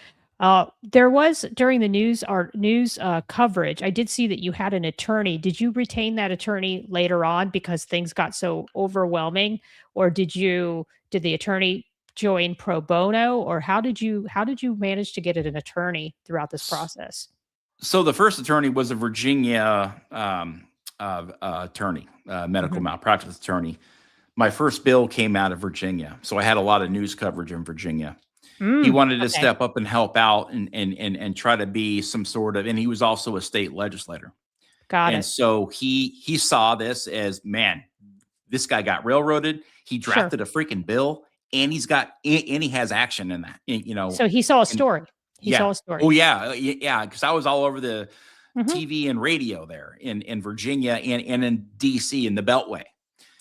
There was, during the news coverage, I did see that you had an attorney. Did you retain that attorney later on because things got so overwhelming, or did the attorney join pro bono, or how did you manage to get an attorney throughout this process? So the first attorney was a Virginia attorney, medical malpractice attorney. My first bill came out of Virginia, so I had a lot of news coverage in Virginia. He wanted to step up and help out and try to be some sort of, and he was also a state legislator. Got it. And so he saw this as, man, this guy got railroaded. He drafted a freaking bill and he has action in that, So he saw a story. He yeah. saw a story. Oh yeah. Yeah. Cause I was all over the Mhm. TV and radio there in Virginia and in DC in the Beltway.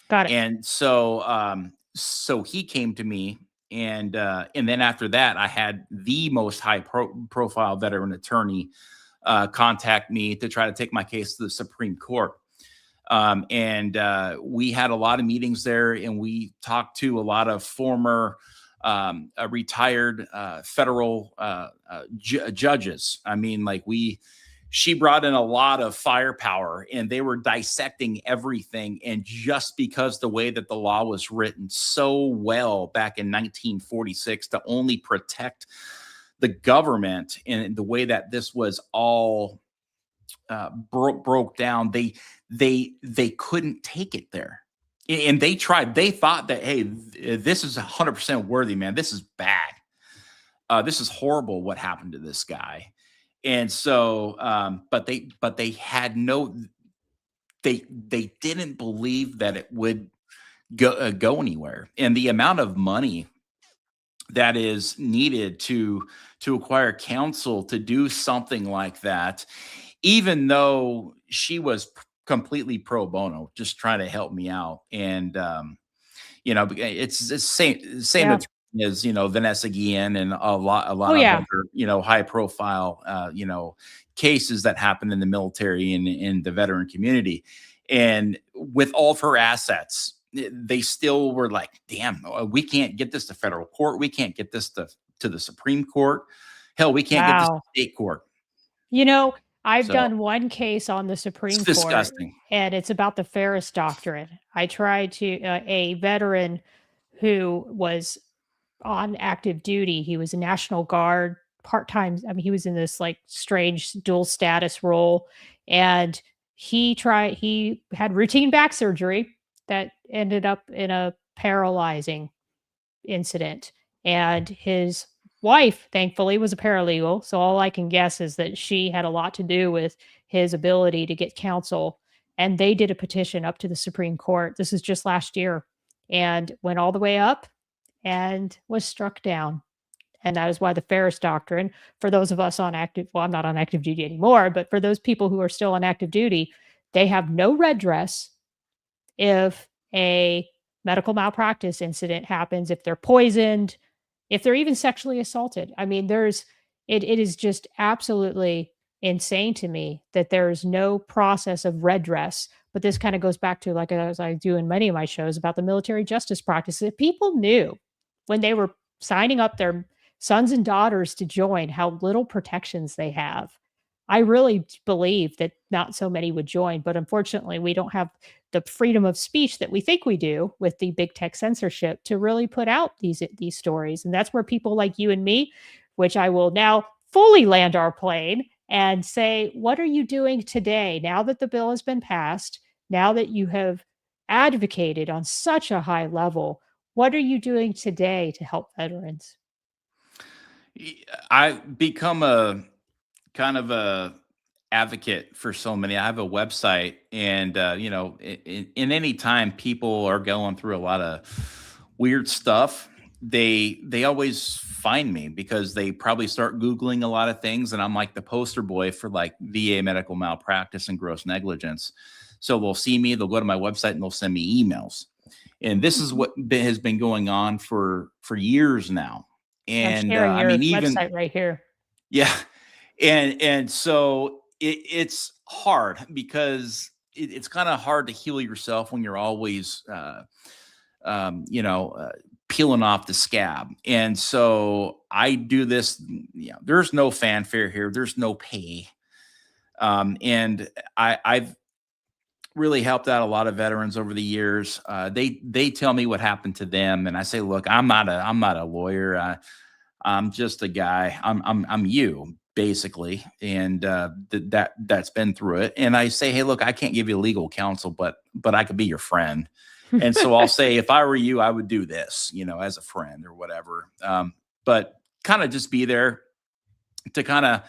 Got it. And so he came to me, and then after that, I had the most high profile veteran attorney contact me to try to take my case to the Supreme Court. And we had a lot of meetings there, and we talked to a lot of former retired federal judges. I mean, like she brought in a lot of firepower, and they were dissecting everything. And just because the way that the law was written so well back in 1946 to only protect the government, and the way that this was all broke down, they couldn't take it there. And they tried. They thought that, hey, this is 100% worthy, man. This is bad. This is horrible what happened to this guy. And so, but they had they didn't believe that it would go anywhere. And the amount of money that is needed to acquire counsel to do something like that, even though she was completely pro bono, just trying to help me out. And, it's the same as, Vanessa Guillen and a lot of other, high profile, cases that happen in the military and in the veteran community. And with all of her assets, they still were like, damn, we can't get this to federal court. We can't get this to the Supreme Court. Hell, we can't get this to state court. I've done one case on the Supreme Court, disgusting. And it's about the Ferris Doctrine. I tried to, a veteran who was on active duty. He was a National Guard part-time. I mean, he was in this like strange dual status role, and he had routine back surgery that ended up in a paralyzing incident. And his wife, thankfully, was a paralegal. So all I can guess is that she had a lot to do with his ability to get counsel. And they did a petition up to the Supreme Court. This is just last year, and went all the way up and was struck down. And that is why the Ferris Doctrine, for those of us on active, well, I'm not on active duty anymore, but for those people who are still on active duty, they have no redress if a medical malpractice incident happens, if they're poisoned, if they're even sexually assaulted. I mean, it is just absolutely insane to me that there is no process of redress. But this kind of goes back to, like, as I do in many of my shows, about the military justice practice. If people knew when they were signing up their sons and daughters to join how little protections they have, I really believe that not so many would join. But unfortunately, we don't have the freedom of speech that we think we do with the big tech censorship to really put out these stories. And that's where people like you and me, which I will now fully land our plane and say, what are you doing today, now that the bill has been passed, now that you have advocated on such a high level? What are you doing today to help veterans? I've become a kind of a advocate for so many. I have a website, and in any time people are going through a lot of weird stuff, they always find me because they probably start Googling a lot of things, and I'm like the poster boy for like VA medical malpractice and gross negligence. So they'll see me, they'll go to my website, and they'll send me emails. And this is what has been going on for years now. And I mean, even website right here. Yeah. And so it's hard because it's kind of hard to heal yourself when you're always, peeling off the scab. And so I do this, there's no fanfare here. There's no pay. And I've really helped out a lot of veterans over the years. They tell me what happened to them. And I say, look, I'm not a lawyer. I'm just a guy. I'm you, basically. And that's been through it. And I say, hey, look, I can't give you legal counsel, but I could be your friend. And so I'll say, if I were you, I would do this, as a friend or whatever. But kind of just be there to kind of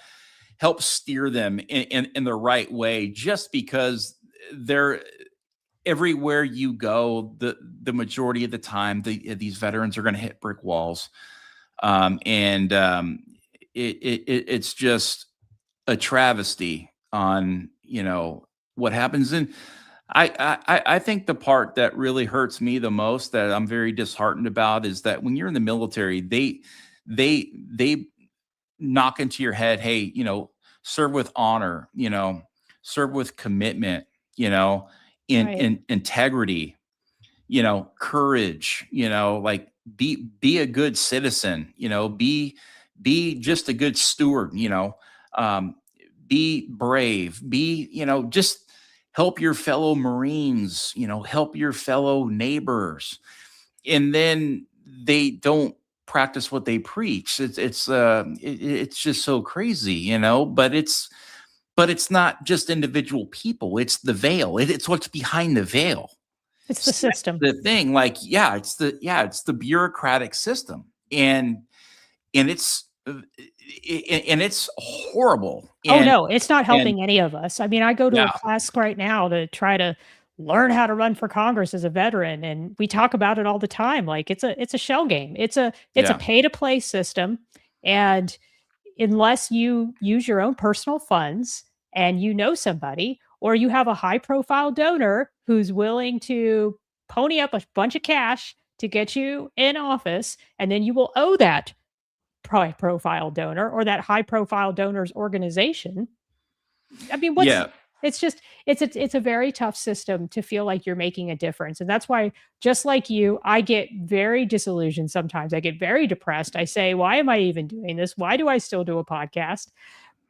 help steer them in the right way, just because everywhere you go, the majority of the time, these veterans are going to hit brick walls. It's just a travesty on, what happens. And I think the part that really hurts me the most, that I'm very disheartened about, is that when you're in the military, they knock into your head, hey, serve with honor, serve with commitment, in integrity, courage, like be a good citizen, be just a good steward, be brave, just help your fellow Marines, help your fellow neighbors. And then they don't practice what they preach. It's just so crazy, but it's not just individual people. It's the veil. It's what's behind the veil. It's the system. The thing, it's the bureaucratic system, and it's horrible. Oh no, it's not helping any of us. I mean, I go to a class right now to try to learn how to run for Congress as a veteran, and we talk about it all the time. Like it's a shell game. It's a pay to play system, and unless you use your own personal funds and somebody, or you have a high profile donor who's willing to pony up a bunch of cash to get you in office, and then you will owe that high profile donor or that high profile donor's organization. I mean, it's a very tough system to feel like you're making a difference. And that's why, just like you, I get very disillusioned sometimes. I get very depressed. I say, why am I even doing this? Why do I still do a podcast?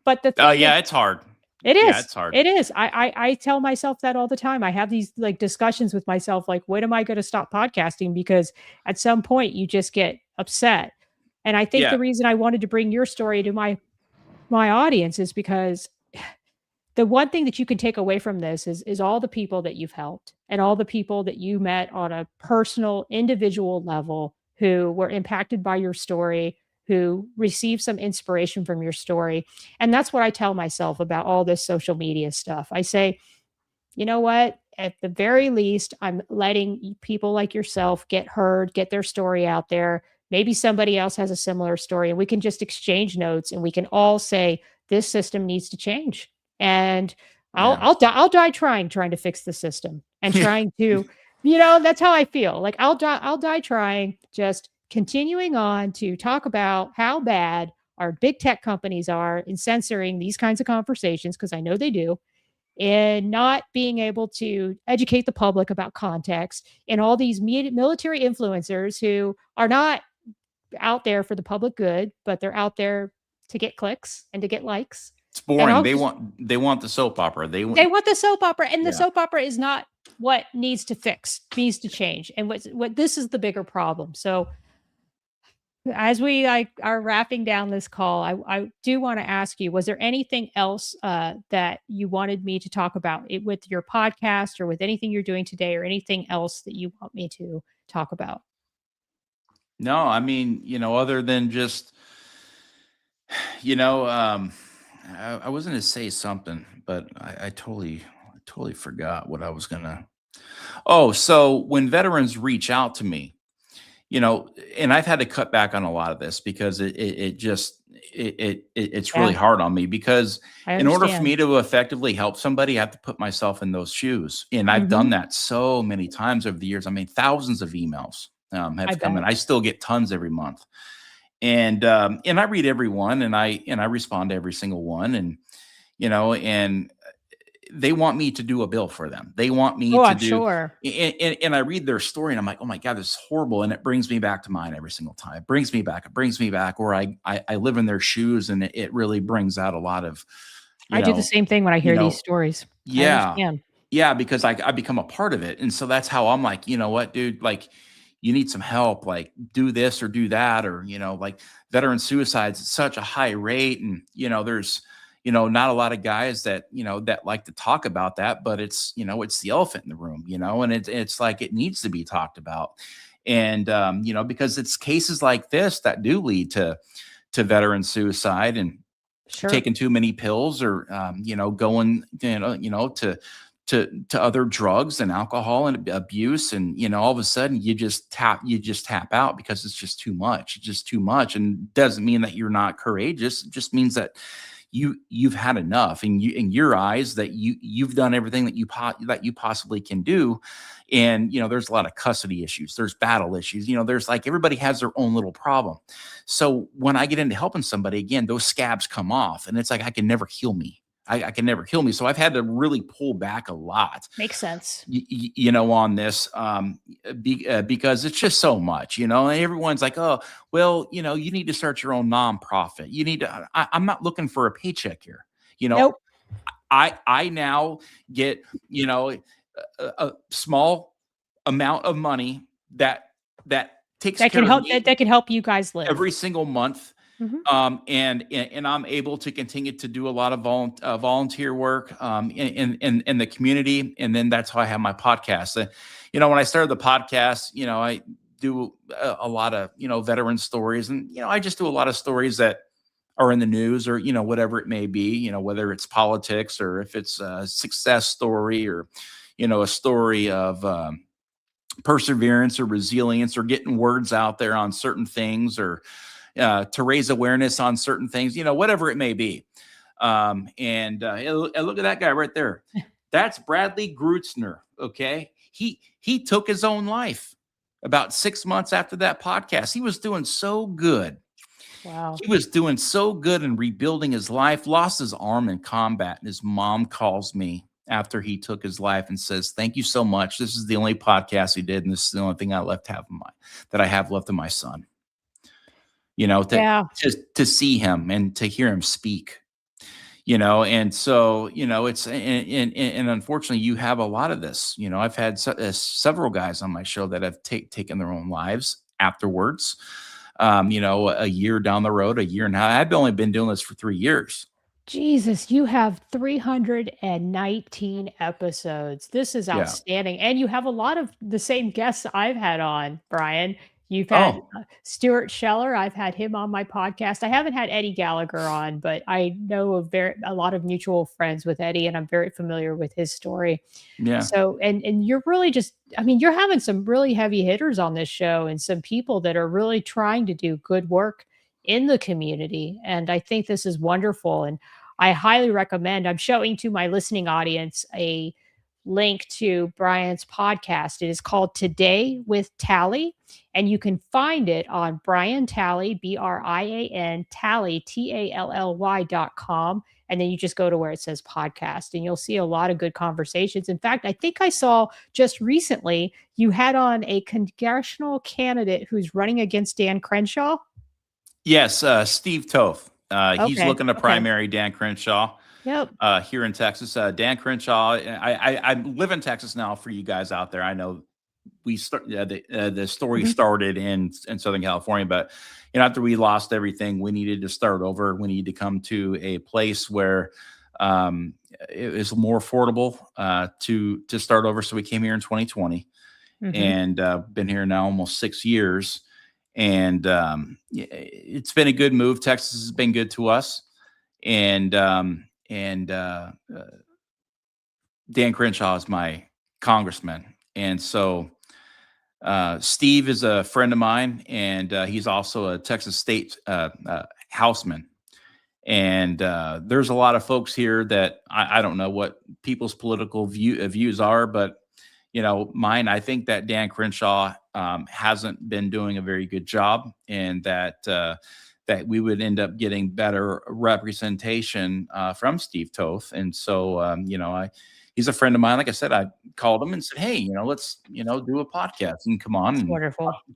But the thing it's hard. It is. Yeah, it's hard. It is. I tell myself that all the time. I have these discussions with myself, like, when am I going to stop podcasting? Because at some point you just get upset. And I think the reason I wanted to bring your story to my audience is because the one thing that you can take away from this is all the people that you've helped and all the people that you met on a personal, individual level who were impacted by your story, who received some inspiration from your story. And that's what I tell myself about all this social media stuff. I say, you know what? At the very least, I'm letting people like yourself get heard, get their story out there. Maybe somebody else has a similar story, and we can just exchange notes, and we can all say this system needs to change. And I'll die trying to fix the system and trying to, that's how I feel. Like I'll die trying, just continuing on to talk about how bad our big tech companies are in censoring these kinds of conversations, because I know they do, and not being able to educate the public about context, and all these military influencers who are not out there for the public good, but they're out there to get clicks and to get likes. It's boring. They want the soap opera. They want the soap opera, and the soap opera is not what needs to change. And what this is the bigger problem. So as we are wrapping down this call, I do want to ask you, was there anything else that you wanted me to talk about with your podcast, or with anything you're doing today, or anything else that you want me to talk about? No, I mean, other than just, I was going to say something, but I totally forgot what I was going to. Oh, so when veterans reach out to me, and I've had to cut back on a lot of this because it's really hard on me, because in order for me to effectively help somebody, I have to put myself in those shoes. And I've done that so many times over the years. I mean, thousands of emails have come in. I still get tons every month. And I read every one, and I respond to every single one. And, and they want me to do a bill for them. They want me to do, sure. And I read their story, and I'm like, oh my God, this is horrible. And it brings me back to mine every single time. It brings me back, or I live in their shoes, and it really brings out a lot of, I do the same thing when I hear these stories. Yeah. Yeah. Because I become a part of it. And so that's how I'm like, you know what, dude, like, you need some help, like do this or do that, or, like veteran suicides at such a high rate. And, there's, not a lot of guys that, that like to talk about that, but it's, it's the elephant in the room, and it's like, it needs to be talked about. And, because it's cases like this that do lead to veteran suicide, and taking too many pills, or, going, to to other drugs and alcohol and abuse, and all of a sudden you just tap out because it's just too much. It's just too much, and doesn't mean that you're not courageous. It just means that you've had enough, and in your eyes that you've done everything that you possibly can do. And there's a lot of custody issues, there's battle issues, there's like, everybody has their own little problem. So when I get into helping somebody, again, those scabs come off, and it's like, I can never heal me. I can never heal me. So I've had to really pull back a lot. Makes sense. On this, because it's just so much, and everyone's like, oh, well, you need to start your own nonprofit. You need to, I'm not looking for a paycheck here. Nope. I now get, a small amount of money that takes care can of help, me that can help you guys live every single month. And I'm able to continue to do a lot of volunteer work in the community, and then that's how I have my podcast. When I started the podcast, I do a lot of veteran stories, and I just do a lot of stories that are in the news, or whatever it may be, whether it's politics, or if it's a success story, or a story of perseverance or resilience, or getting words out there on certain things, or to raise awareness on certain things, whatever it may be. And look at that guy right there. That's Bradley Grutzner. Okay. He took his own life about 6 months after that podcast. He was doing so good. Wow. He was doing so good in rebuilding his life, lost his arm in combat. And his mom calls me after he took his life and says, thank you so much. This is the only podcast he did, and this is the only thing I have left of my son. To see him and to hear him speak, and so, it's, and unfortunately you have a lot of this. I've had several guys on my show that have taken their own lives afterwards, a year down the road, a year and a half. I've only been doing this for 3 years. Jesus, you have 319 episodes. This is outstanding. And you have a lot of the same guests I've had on, Brian. You've had Stuart Scheller. I've had him on my podcast. I haven't had Eddie Gallagher on, but I know a lot of mutual friends with Eddie, and I'm very familiar with his story. Yeah. So, and you're really you're having some really heavy hitters on this show, and some people that are really trying to do good work in the community. And I think this is wonderful. And I highly recommend, I'm showing to my listening audience a link to Brian's podcast. It is called Today with Talley, and you can find it on Brian Talley, BRIAN Talley, TALLY.com. And then you just go to where it says podcast, and you'll see a lot of good conversations. In fact, I think I saw just recently you had on a congressional candidate who's running against Dan Crenshaw. Yes, Steve Toth. He's looking to primary Dan Crenshaw. Yep. Here in Texas, Dan Crenshaw. I live in Texas now. For you guys out there, I know the story started in Southern California, but after we lost everything, we needed to start over. We needed to come to a place where it was more affordable to start over. So we came here in 2020, and been here now almost 6 years. And it's been a good move. Texas has been good to us, and Dan Crenshaw is my congressman. And so Steve is a friend of mine, and he's also a Texas state houseman. And there's a lot of folks here that I don't know what people's political views are, but mine, I think that Dan Crenshaw hasn't been doing a very good job, and that we would end up getting better representation from Steve Toth. And so, he's a friend of mine. Like I said, I called him and said, hey, let's, do a podcast and come on and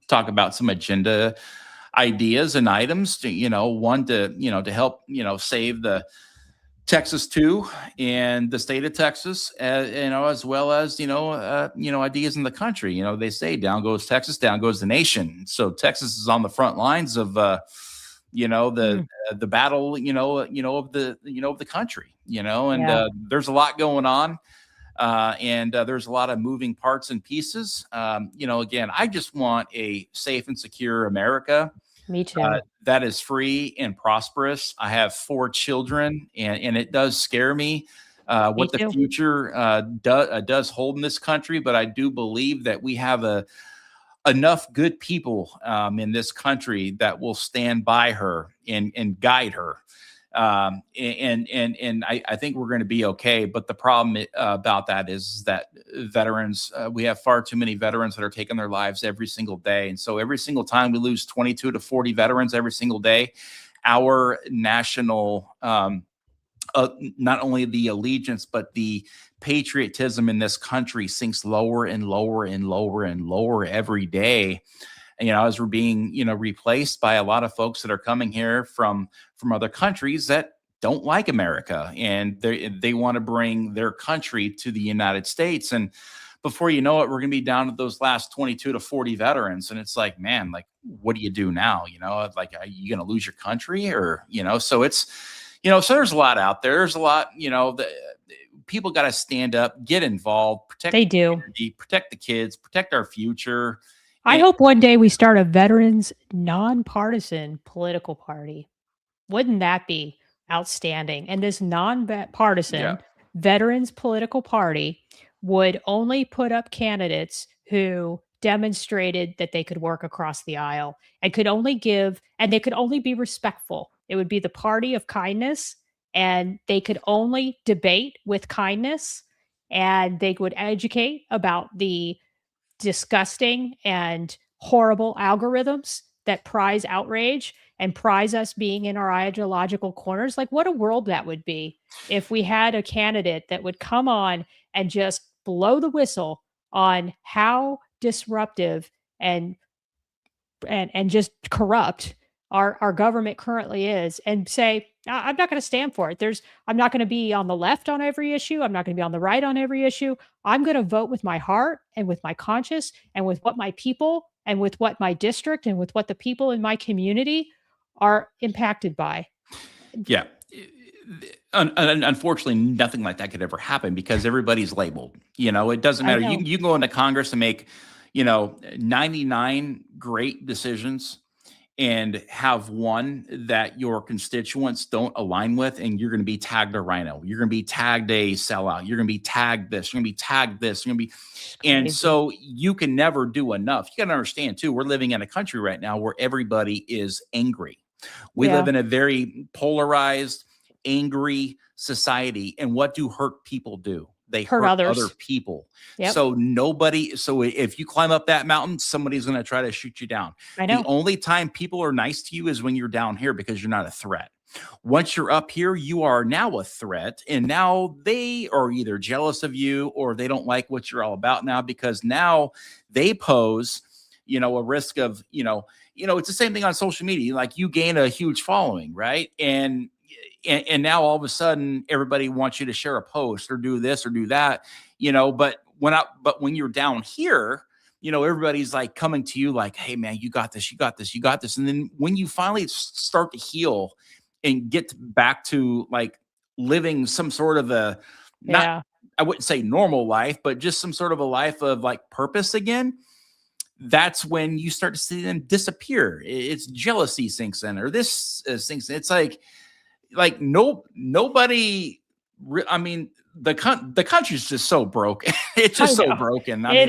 talk about some agenda ideas and items to, one to help, save the Texas too, and the state of Texas, as well as, ideas in the country. They say down goes Texas, down goes the nation. So Texas is on the front lines of, the battle, of the country, and there's a lot going on. And there's a lot of moving parts and pieces. Again, I just want a safe and secure America. Me too. That is free and prosperous. I have 4 children, and it does scare me what the too. future does hold in this country. But I do believe that we have enough good people in this country that will stand by her and guide her. And I think we're going to be okay. But the problem about that is that veterans, we have far too many veterans that are taking their lives every single day. And so every single time we lose 22 to 40 veterans every single day, our national, not only the allegiance, but the patriotism in this country sinks lower and lower and lower and lower every day. And, as we're being, replaced by a lot of folks that are coming here from other countries that don't like America, and they want to bring their country to the United States. And before you know it, we're going to be down to those last 22 to 40 veterans. And it's like, man, like, what do you do now? Like, are you going to lose your country? Or, so it's, so there's a lot out there. There's a lot, people got to stand up, get involved, protect They the do. community, protect the kids, protect our future. I hope one day we start a veterans nonpartisan political party. Wouldn't that be outstanding? And this nonpartisan veterans political party would only put up candidates who demonstrated that they could work across the aisle and could only they could only be respectful. It would be the party of kindness, and they could only debate with kindness, and they would educate about the disgusting and horrible algorithms that prize outrage and prize us being in our ideological corners. Like, what a world that would be if we had a candidate that would come on and just blow the whistle on how disruptive and just corrupt our government currently is, and say, I'm not going to stand for it. I'm not going to be on the left on every issue. I'm not going to be on the right on every issue. I'm going to vote with my heart and with my conscience and with what my people and with what my district and with what the people in my community are impacted by. Yeah. Unfortunately, nothing like that could ever happen because everybody's labeled. It doesn't matter. You can go into Congress and make, 99 great decisions and have one that your constituents don't align with, and you're going to be tagged a rhino. You're going to be tagged a sellout. You're going to be tagged this. You're going to be tagged this. You're going to be, and so you can never do enough. You got to understand too. We're living in a country right now where everybody is angry. We live in a very polarized, angry society, and what do hurt people do? They hurt other people. Yep. So if you climb up that mountain, somebody's going to try to shoot you down. I know. The only time people are nice to you is when you're down here because you're not a threat. Once you're up here, you are now a threat. And now they are either jealous of you or they don't like what you're all about now, because now they pose, a risk of, it's the same thing on social media. Like, you gain a huge following, right? And now all of a sudden everybody wants you to share a post or do this or do that, but when you're down here, everybody's like coming to you like, hey man, you got this, you got this, you got this. And then when you finally start to heal and get back to like living some sort of I wouldn't say normal life, but just some sort of a life of like purpose again, that's when you start to see them disappear. It's jealousy sinks in, or this sinks in. It's like nobody. I mean, the country's just so broken. It's just so broken. It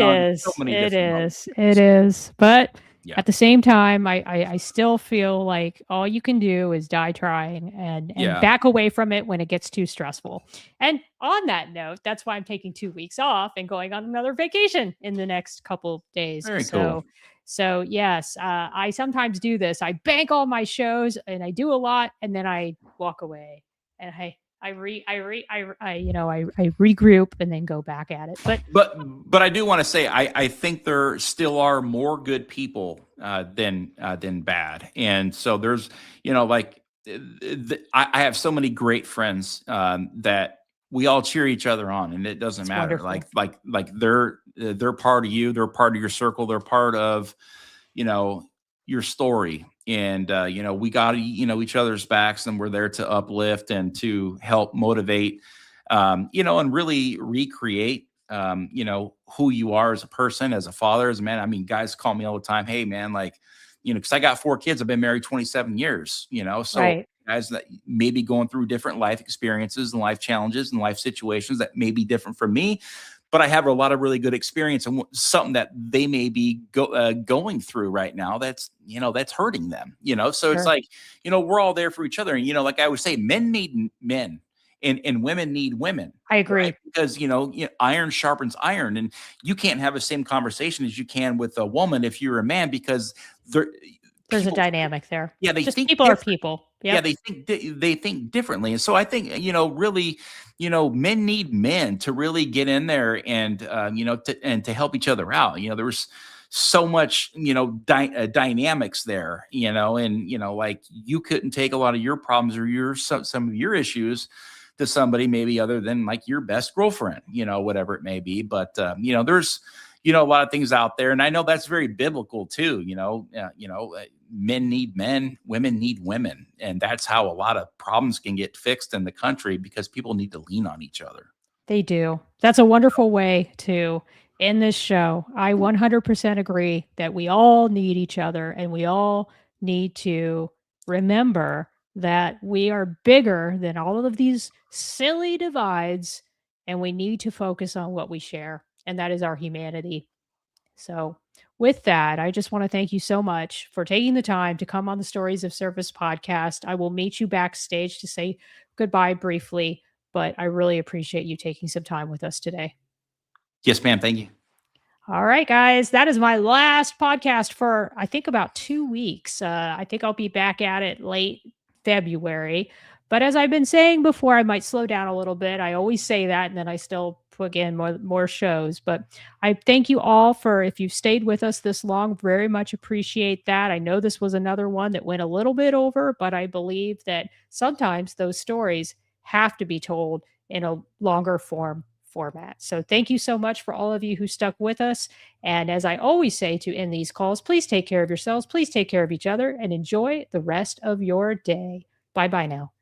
is. But at the same time, I still feel like all you can do is die trying and back away from it when it gets too stressful. And on that note, that's why I'm taking 2 weeks off and going on another vacation in the next couple days. Very cool. So yes, I sometimes do this. I bank all my shows and I do a lot, and then I walk away and I regroup and then go back at it. But I do want to say I think there still are more good people than bad, and so there's I have so many great friends that we all cheer each other on, and it doesn't matter. Wonderful. Like they're part of you, they're part of your circle, they're part of your story. And, we got, each other's backs, and we're there to uplift and to help motivate, and really recreate, who you are as a person, as a father, as a man. I mean, guys call me all the time. Hey man, like, because I got 4 kids. I've been married 27 years, so right. guys that may be going through different life experiences and life challenges and life situations that may be different from me, but I have a lot of really good experience and something that they may be going through right now that's, that's hurting them, so it's like, we're all there for each other. And, like I would say, men need men and women need women. I agree. Right? Because, iron sharpens iron, and you can't have the same conversation as you can with a woman if you're a man, because there's a dynamic there. Yeah, they think people are people. Yep. Yeah, they think differently, and so I think really, men need men to really get in there and to help each other out. There was so much dynamics there, and like you couldn't take a lot of your problems or some of your issues to somebody maybe other than like your best girlfriend, whatever it may be. But there's a lot of things out there, and I know that's very biblical too. Men need men, women need women. And that's how a lot of problems can get fixed in the country, because people need to lean on each other. They do. That's a wonderful way to end this show. I 100% agree that we all need each other, and we all need to remember that we are bigger than all of these silly divides, and we need to focus on what we share, and that is our humanity. So with that, I just want to thank you so much for taking the time to come on the Stories of Service podcast. I will meet you backstage to say goodbye briefly, but I really appreciate you taking some time with us today. Yes, ma'am. Thank you. All right, guys, that is my last podcast for, I think, about 2 weeks. I think I'll be back at it late February. But as I've been saying before, I might slow down a little bit. I always say that, and then I still put in more shows. But I thank you all for, if you've stayed with us this long, very much appreciate that. I know this was another one that went a little bit over, but I believe that sometimes those stories have to be told in a longer format. So thank you so much for all of you who stuck with us. And as I always say to end these calls, please take care of yourselves, please take care of each other, and enjoy the rest of your day. Bye-bye now.